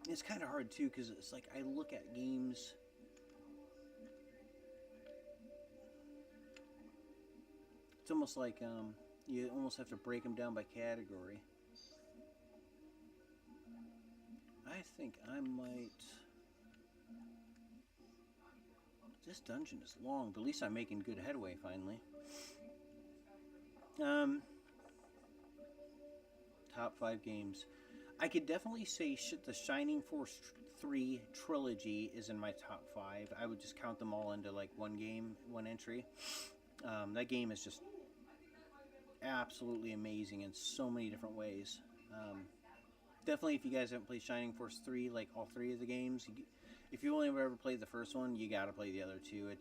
Speaker 1: It's kind of hard too because it's like I look at games. It's almost like you almost have to break them down by category. I think I might. This dungeon is long, but at least I'm making good headway finally. Top 5 games. I could definitely say the Shining Force 3 trilogy is in my top 5. I would just count them all into like one game, one entry. That game is just absolutely amazing in so many different ways. Definitely, if you guys haven't played Shining Force 3, like all 3 of the games, if you only ever played the first one, you gotta play the other 2. It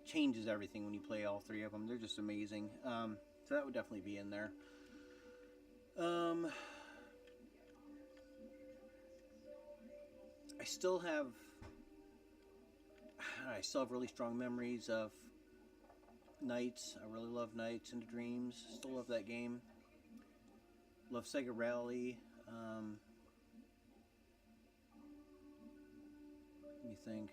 Speaker 1: changes everything when you play all 3 of them. They're just amazing. So that would definitely be in there. I still have really strong memories of Nights. I really love Nights into Dreams. Still love that game. Love Sega Rally. Let me think.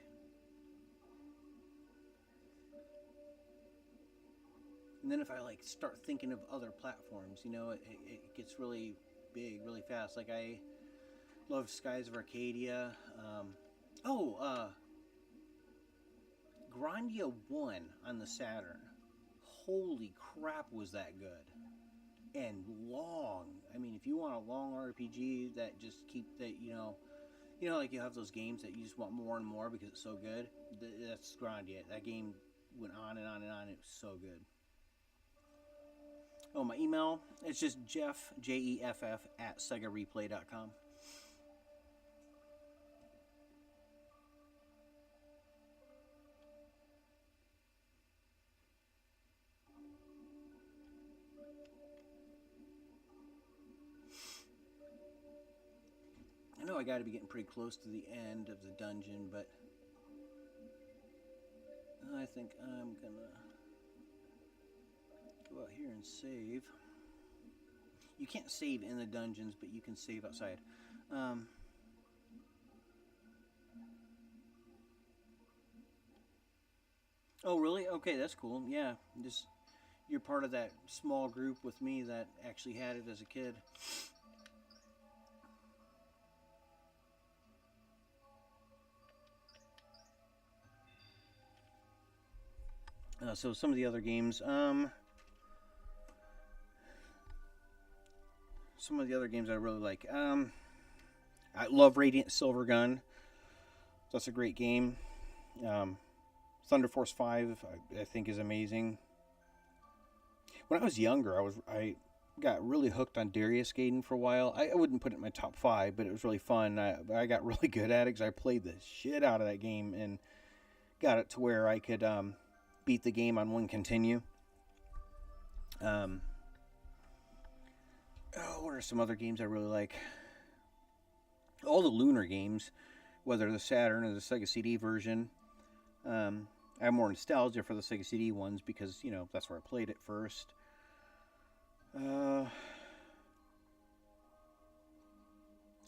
Speaker 1: And then if I like start thinking of other platforms, it gets really big, really fast. Like I love Skies of Arcadia. Grandia 1 on the Saturn. Holy crap, was that good. And long. I mean, if you want a long RPG that just like you have those games that you just want more and more because it's so good. That's Grandia. That game went on and on and on. It was so good. Oh, my email, it's just Jeff, Jeff, at SegaReplay.com. I know I got to be getting pretty close to the end of the dungeon, but I think I'm going to go out here and save. You can't save in the dungeons, but you can save outside. Oh, really? Okay, that's cool. Yeah, you're part of that small group with me that actually had it as a kid. So some of the other games, I really like. I love Radiant Silver Gun. That's a great game. Thunder Force 5, I think, is amazing. When I was younger, I got really hooked on Darius Gaiden for a while. I wouldn't put it in my top 5, but it was really fun. I got really good at it because I played the shit out of that game and got it to where I could beat the game on one continue. What are some other games I really like? All the Lunar games, whether the Saturn or the Sega CD version. I have more nostalgia for the Sega CD ones because, you know, that's where I played it first.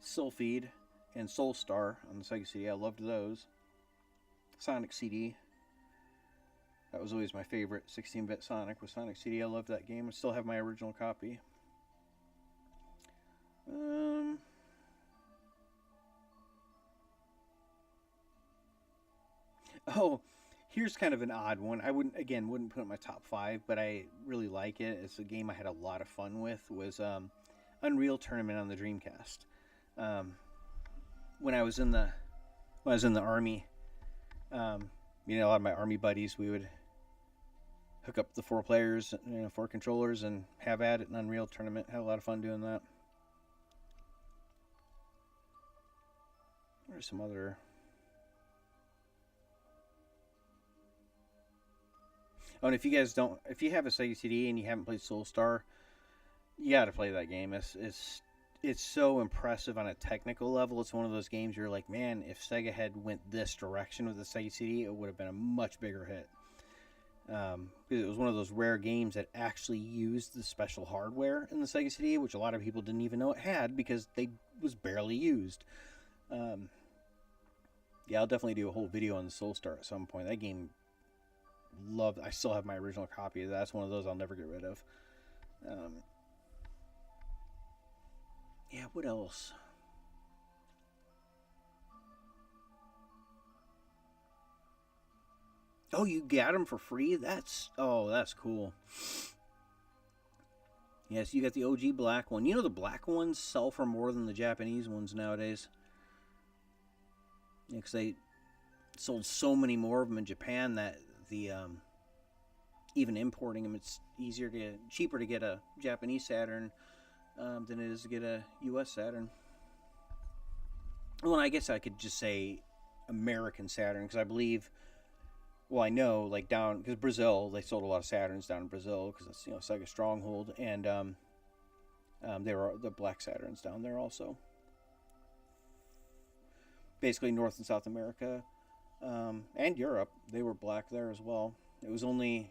Speaker 1: Sylphid and Soulstar on the Sega CD. I loved those. Sonic CD. That was always my favorite. 16-bit Sonic with Sonic CD. I loved that game. I still have my original copy. Oh, here's kind of an odd one. I wouldn't put it in my top 5, but I really like it. It's a game I had a lot of fun with. Was Unreal Tournament on the Dreamcast. When I was in the army, you know, a lot of my army buddies, we would hook up the 4 players, 4 controllers, and have at it in Unreal Tournament. Had a lot of fun doing that. There's some other. Oh, and if you have a Sega CD and you haven't played Soulstar, you got to play that game. It's so impressive on a technical level. It's one of those games you're like, man, if Sega had went this direction with the Sega CD, it would have been a much bigger hit. Because it was one of those rare games that actually used the special hardware in the Sega CD, which a lot of people didn't even know it had because they was barely used. Yeah, I'll definitely do a whole video on the Soulstar at some point. That game, I still have my original copy of that. That's one of those I'll never get rid of. Yeah, what else? Oh, you got them for free? That's cool. Yes, you got the OG black one. You know the black ones sell for more than the Japanese ones nowadays. Yeah, because they sold so many more of them in Japan that the even importing them, it's cheaper to get a Japanese Saturn than it is to get a U.S. Saturn. Well, I guess I could just say American Saturn because I believe. Well, I know, like down because Brazil, they sold a lot of Saturns down in Brazil because it's Sega stronghold, and there are the black Saturns down there also. Basically, North and South America and Europe, they were black there as well. It was only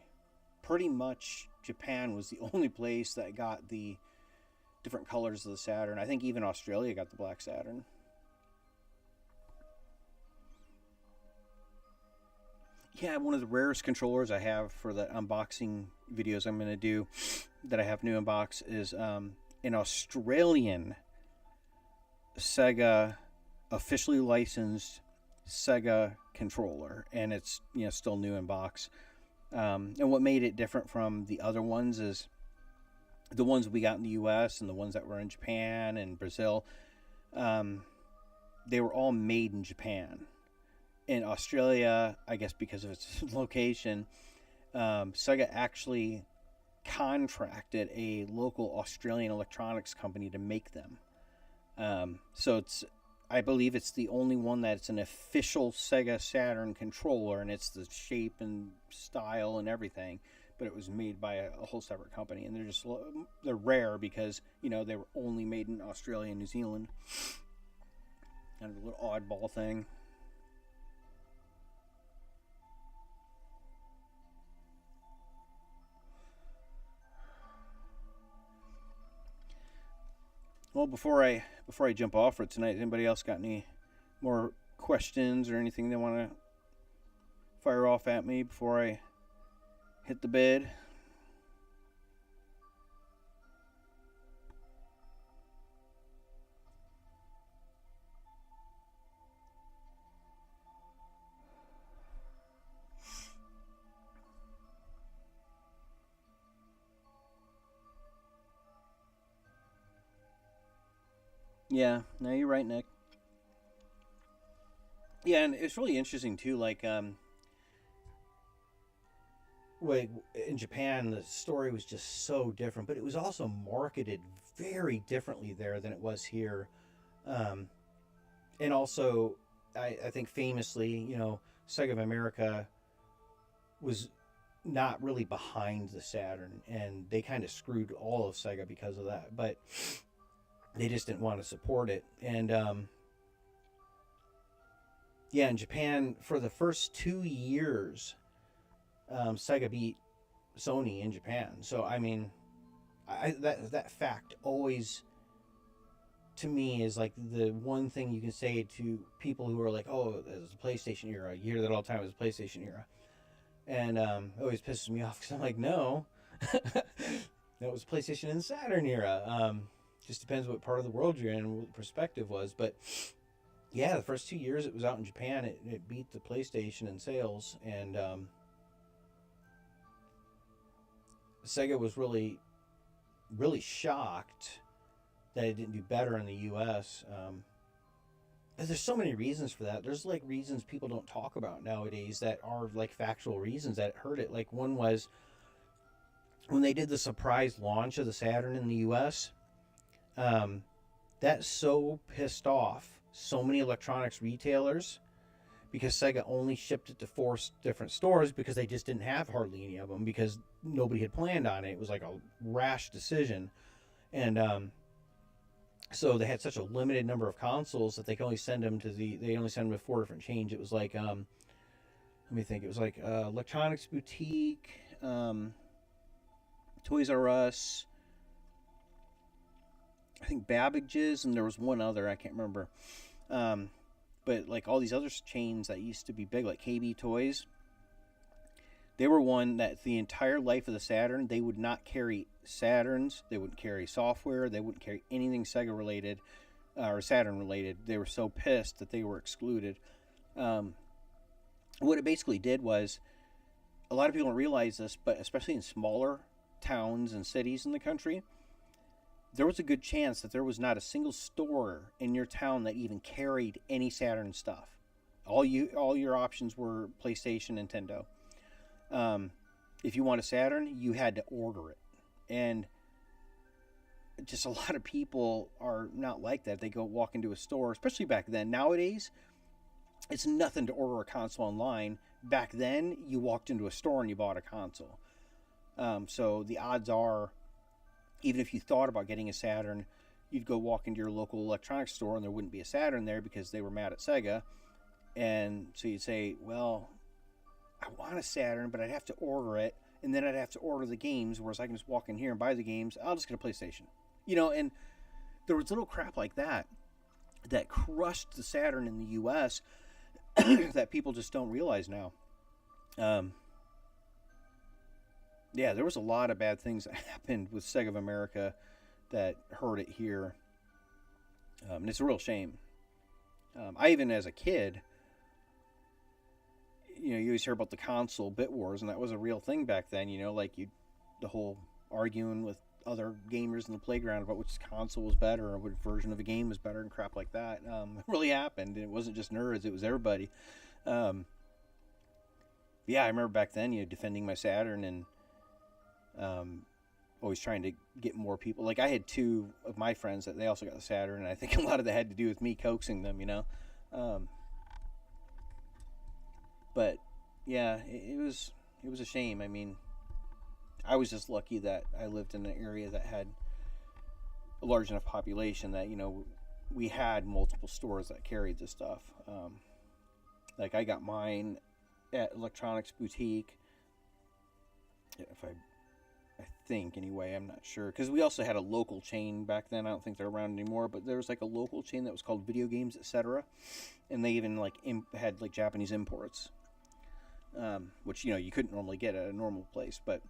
Speaker 1: pretty much Japan was the only place that got the different colors of the Saturn. I think even Australia got the black Saturn. Yeah, one of the rarest controllers I have for the unboxing videos I'm going to do that I have new unbox is an Australian Sega officially licensed Sega controller, and it's still new in box. And what made it different from the other ones is the ones we got in the U.S. and the ones that were in Japan and Brazil, they were all made in Japan. In Australia, I guess because of its location, Sega actually contracted a local Australian electronics company to make them. So I believe it's the only one that's an official Sega Saturn controller, and it's the shape and style and everything, but it was made by a whole separate company, and they're rare because they were only made in Australia and New Zealand. Kind of a little oddball thing. Well, before I jump off for tonight, anybody else got any more questions or anything they want to fire off at me before I hit the bed? Yeah, no, you're right, Nick. Yeah, and it's really interesting too. Like in Japan, the story was just so different, but it was also marketed very differently there than it was here. Um, and also, I think famously, Sega of America was not really behind the Saturn, and they kind of screwed all of Sega because of that. But they just didn't want to support it, and yeah, in Japan for the first 2 years, Sega beat Sony in Japan. So I mean, that fact always to me is like the one thing you can say to people who are like, "Oh, it was the PlayStation era." You hear that all the time. It was the PlayStation era, and it always pisses me off because I'm like, no, that was PlayStation and Saturn era. Just depends what part of the world you're in and what the perspective was. But yeah, the first 2 years it was out in Japan, it beat the PlayStation in sales, and Sega was really, really shocked that it didn't do better in the U.S. There's so many reasons for that. There's like reasons people don't talk about nowadays that are like factual reasons that hurt it. Like one was when they did the surprise launch of the Saturn in the U.S. That so pissed off so many electronics retailers because Sega only shipped it to 4 different stores because they just didn't have hardly any of them because nobody had planned on it. It was like a rash decision. And so they had such a limited number of consoles that they could only send them they only send them to 4 different chains. It was like, let me think, it was like Electronics Boutique, Toys R Us, I think Babbage's, and there was one other, I can't remember. But like all these other chains that used to be big, like KB Toys, they were one that the entire life of the Saturn, they would not carry Saturns, they wouldn't carry software, they wouldn't carry anything Sega related or Saturn related. They were so pissed that they were excluded. What it basically did was, a lot of people don't realize this, but especially in smaller towns and cities in the country, there was a good chance that there was not a single store in your town that even carried any Saturn stuff. All your options were PlayStation, Nintendo. If you want a Saturn, you had to order it. And just a lot of people are not like that. They go walk into a store, especially back then. Nowadays, it's nothing to order a console online. Back then, you walked into a store and you bought a console. So the odds are, even if you thought about getting a Saturn, you'd go walk into your local electronics store and there wouldn't be a Saturn there because they were mad at Sega. And so you'd say, well, I want a Saturn, but I'd have to order it, and then I'd have to order the games, whereas I can just walk in here and buy the games. I'll just get a PlayStation. And there was little crap like that crushed the Saturn in the U.S. that people just don't realize now. Yeah, there was a lot of bad things that happened with Sega of America that hurt it here. And it's a real shame. I even, as a kid, you always hear about the console bit wars, and that was a real thing back then, like the whole arguing with other gamers in the playground about which console was better or what version of a game was better and crap like that. It really happened. It wasn't just nerds, it was everybody. Yeah, I remember back then, defending my Saturn and always trying to get more people. Like, I had 2 of my friends that they also got the Saturn, and I think a lot of that had to do with me coaxing them, but yeah, it was a shame. I mean, I was just lucky that I lived in an area that had a large enough population that we had multiple stores that carried this stuff. Like, I got mine at Electronics Boutique. I think anyway, I'm not sure, because we also had a local chain back then. I don't think they're around anymore, but there was like a local chain that was called Video Games, etc., and they even like had like Japanese imports, which you couldn't normally get at a normal place. But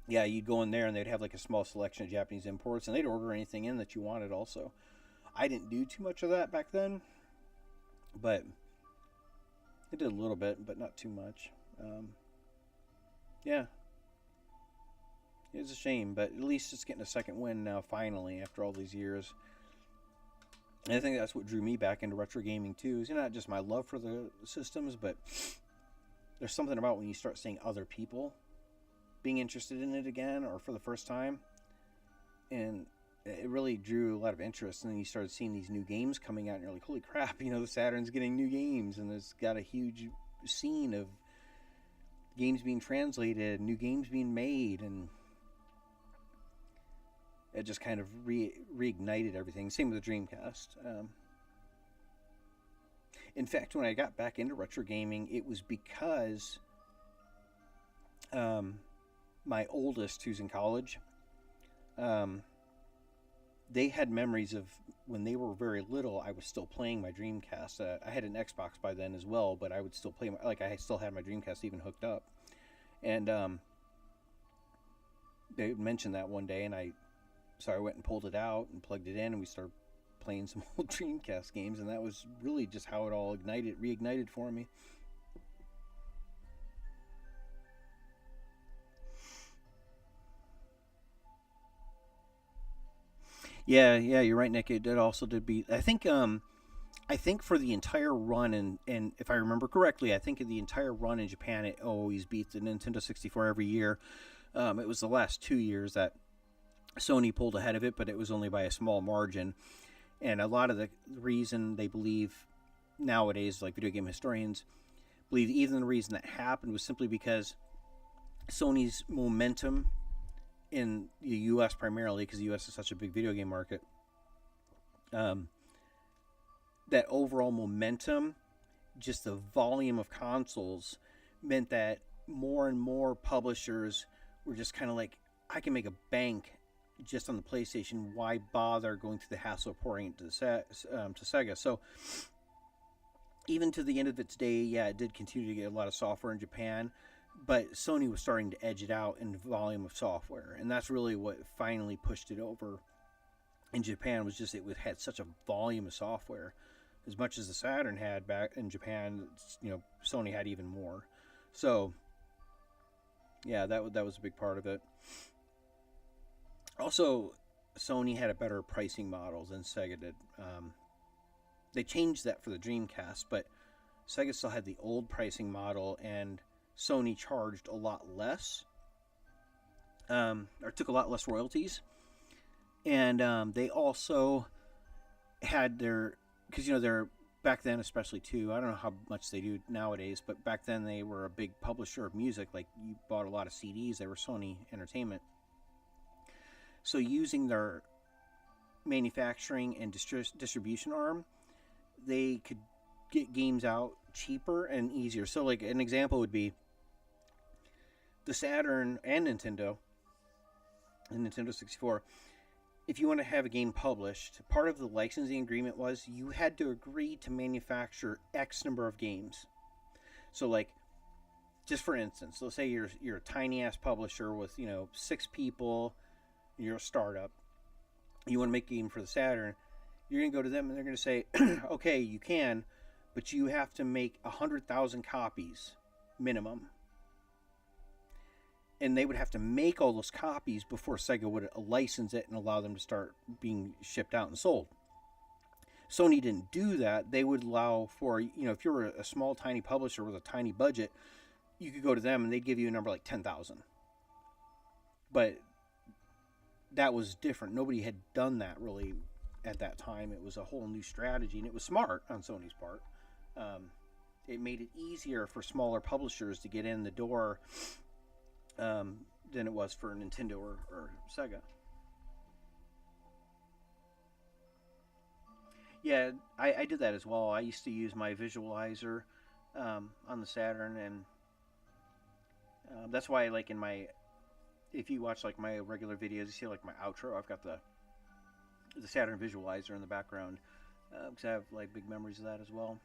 Speaker 1: yeah, you'd go in there and they'd have like a small selection of Japanese imports, and they'd order anything in that you wanted. Also, I didn't do too much of that back then, but I did a little bit, but not too much. Yeah. It's a shame, but at least it's getting a second win now, finally, after all these years. And I think that's what drew me back into retro gaming too. Is not just my love for the systems, but there's something about when you start seeing other people being interested in it again or for the first time, and it really drew a lot of interest. And then you started seeing these new games coming out, and you're like, holy crap, the Saturn's getting new games, and it's got a huge scene of games being translated, new games being made, and it just kind of reignited everything. Same with the Dreamcast. In fact, when I got back into retro gaming, it was because my oldest, who's in college, they had memories of when they were very little. I was still playing my Dreamcast. I had an Xbox by then as well, but I would still play I still had my Dreamcast even hooked up. And they mentioned that one day, and I went and pulled it out and plugged it in, and we started playing some old Dreamcast games, and that was really just how it all reignited for me. Yeah, you're right, Nick. It also did beat. I think for the entire run, and if I remember correctly, I think in the entire run in Japan, it always beats the Nintendo 64 every year. It was the last 2 years that Sony pulled ahead of it, but it was only by a small margin. And a lot of the reason they believe nowadays, like video game historians, believe even the reason that happened was simply because Sony's momentum in the U.S. primarily, because the U.S. is such a big video game market, that overall momentum, just the volume of consoles, meant that more and more publishers were just kind of like, I can make a bank just on the PlayStation. Why bother going through the hassle of pouring it to Sega? So even to the end of its day, yeah, it did continue to get a lot of software in Japan, but Sony was starting to edge it out in volume of software, and that's really what finally pushed it over in Japan. Was just it had such a volume of software. As much as the Saturn had back in Japan, Sony had even more. So yeah, that was a big part of it. Also, Sony had a better pricing model than Sega did. They changed that for the Dreamcast, but Sega still had the old pricing model, and Sony charged a lot less, or took a lot less royalties. And they also had because they're back then, especially too, I don't know how much they do nowadays, but back then they were a big publisher of music. Like, you bought a lot of CDs, they were Sony Entertainment. So using their manufacturing and distribution arm, they could get games out cheaper and easier. So like an example would be the Saturn and Nintendo 64. If you want to have a game published, part of the licensing agreement was you had to agree to manufacture X number of games. So like, just for instance, let's say you're a tiny ass publisher with 6 people, you're a startup, you want to make a game for the Saturn, you're going to go to them and they're going to say, okay, you can, but you have to make 100,000 copies minimum. And they would have to make all those copies before Sega would license it and allow them to start being shipped out and sold. Sony didn't do that. They would allow for, if you're a small, tiny publisher with a tiny budget, you could go to them and they'd give you a number like 10,000. But that was different. Nobody had done that really at that time. It was a whole new strategy, and it was smart on Sony's part. It made it easier for smaller publishers to get in the door than it was for Nintendo or Sega. Yeah, I did that as well. I used to use my visualizer on the Saturn, and that's why, like, if you watch like my regular videos, you see like my outro, I've got the Saturn visualizer in the background, because I have like big memories of that as well.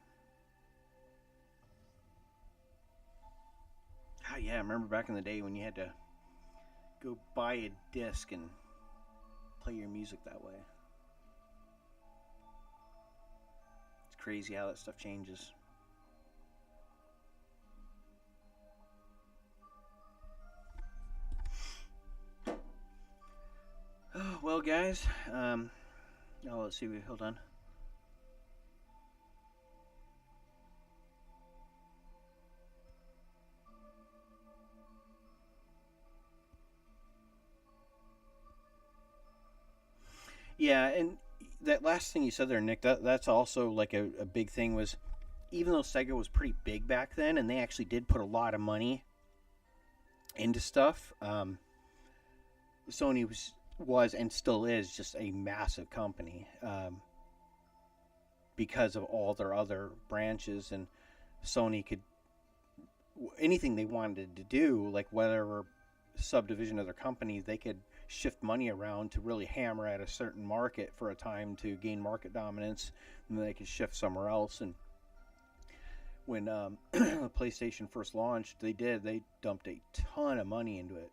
Speaker 1: Oh yeah, I remember back in the day when you had to go buy a disc and play your music that way. It's crazy how that stuff changes. Oh, well, guys, let's see, hold on. Yeah, and that last thing you said there, Nick, that's also like a big thing was, even though Sega was pretty big back then and they actually did put a lot of money into stuff, Sony was and still is just a massive company, because of all their other branches, and Sony could, anything they wanted to do, like whatever subdivision of their company, they could shift money around to really hammer at a certain market for a time to gain market dominance, and then they could shift somewhere else. And when PlayStation first launched, they dumped a ton of money into it,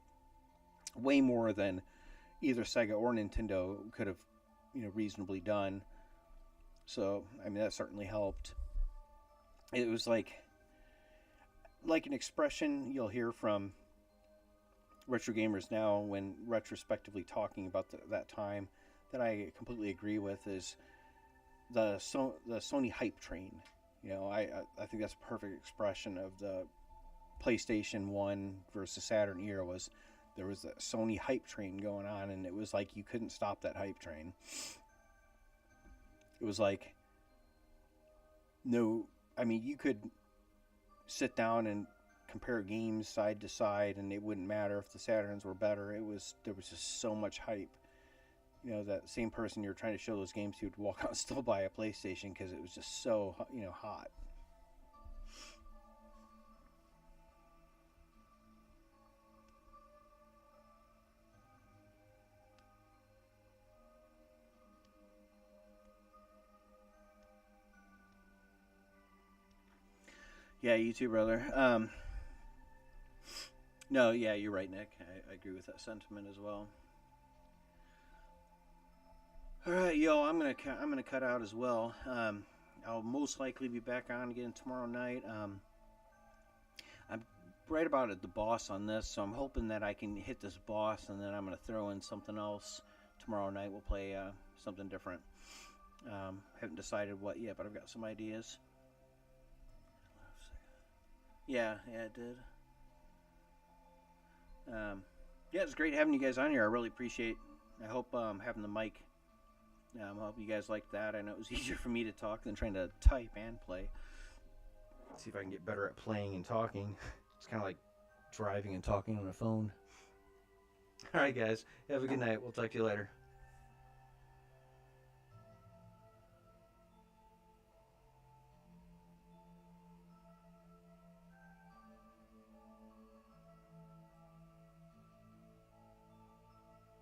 Speaker 1: way more than either Sega or Nintendo could have, reasonably done. So I mean, that certainly helped. It was like an expression you'll hear from retro gamers now when retrospectively talking about that time, that I completely agree with, is the Sony hype train. I think that's a perfect expression of the PlayStation 1 versus Saturn era. Was there was a Sony hype train going on, and it was like you couldn't stop that hype train. It was like, no, I mean, you could sit down and compare games side to side, and it wouldn't matter if the Saturns were better. There was just so much hype. That same person you're trying to show those games to would walk out and still buy a PlayStation because it was just so hot. Yeah, you too, brother. No, yeah, you're right, Nick. I agree with that sentiment as well. All right, yo, I'm gonna cut out as well. I'll most likely be back on again tomorrow night. I'm right about at the boss on this, so I'm hoping that I can hit this boss, and then I'm gonna throw in something else tomorrow night. We'll play something different. Haven't decided what yet, but I've got some ideas. Yeah, it did. Yeah, it's great having you guys on here. I really appreciate. I hope having the mic. I hope you guys liked that. I know it was easier for me to talk than trying to type and play. See if I can get better at playing and talking. It's kind of like driving and talking on a phone. All right, guys. Have a good night. We'll talk to you later.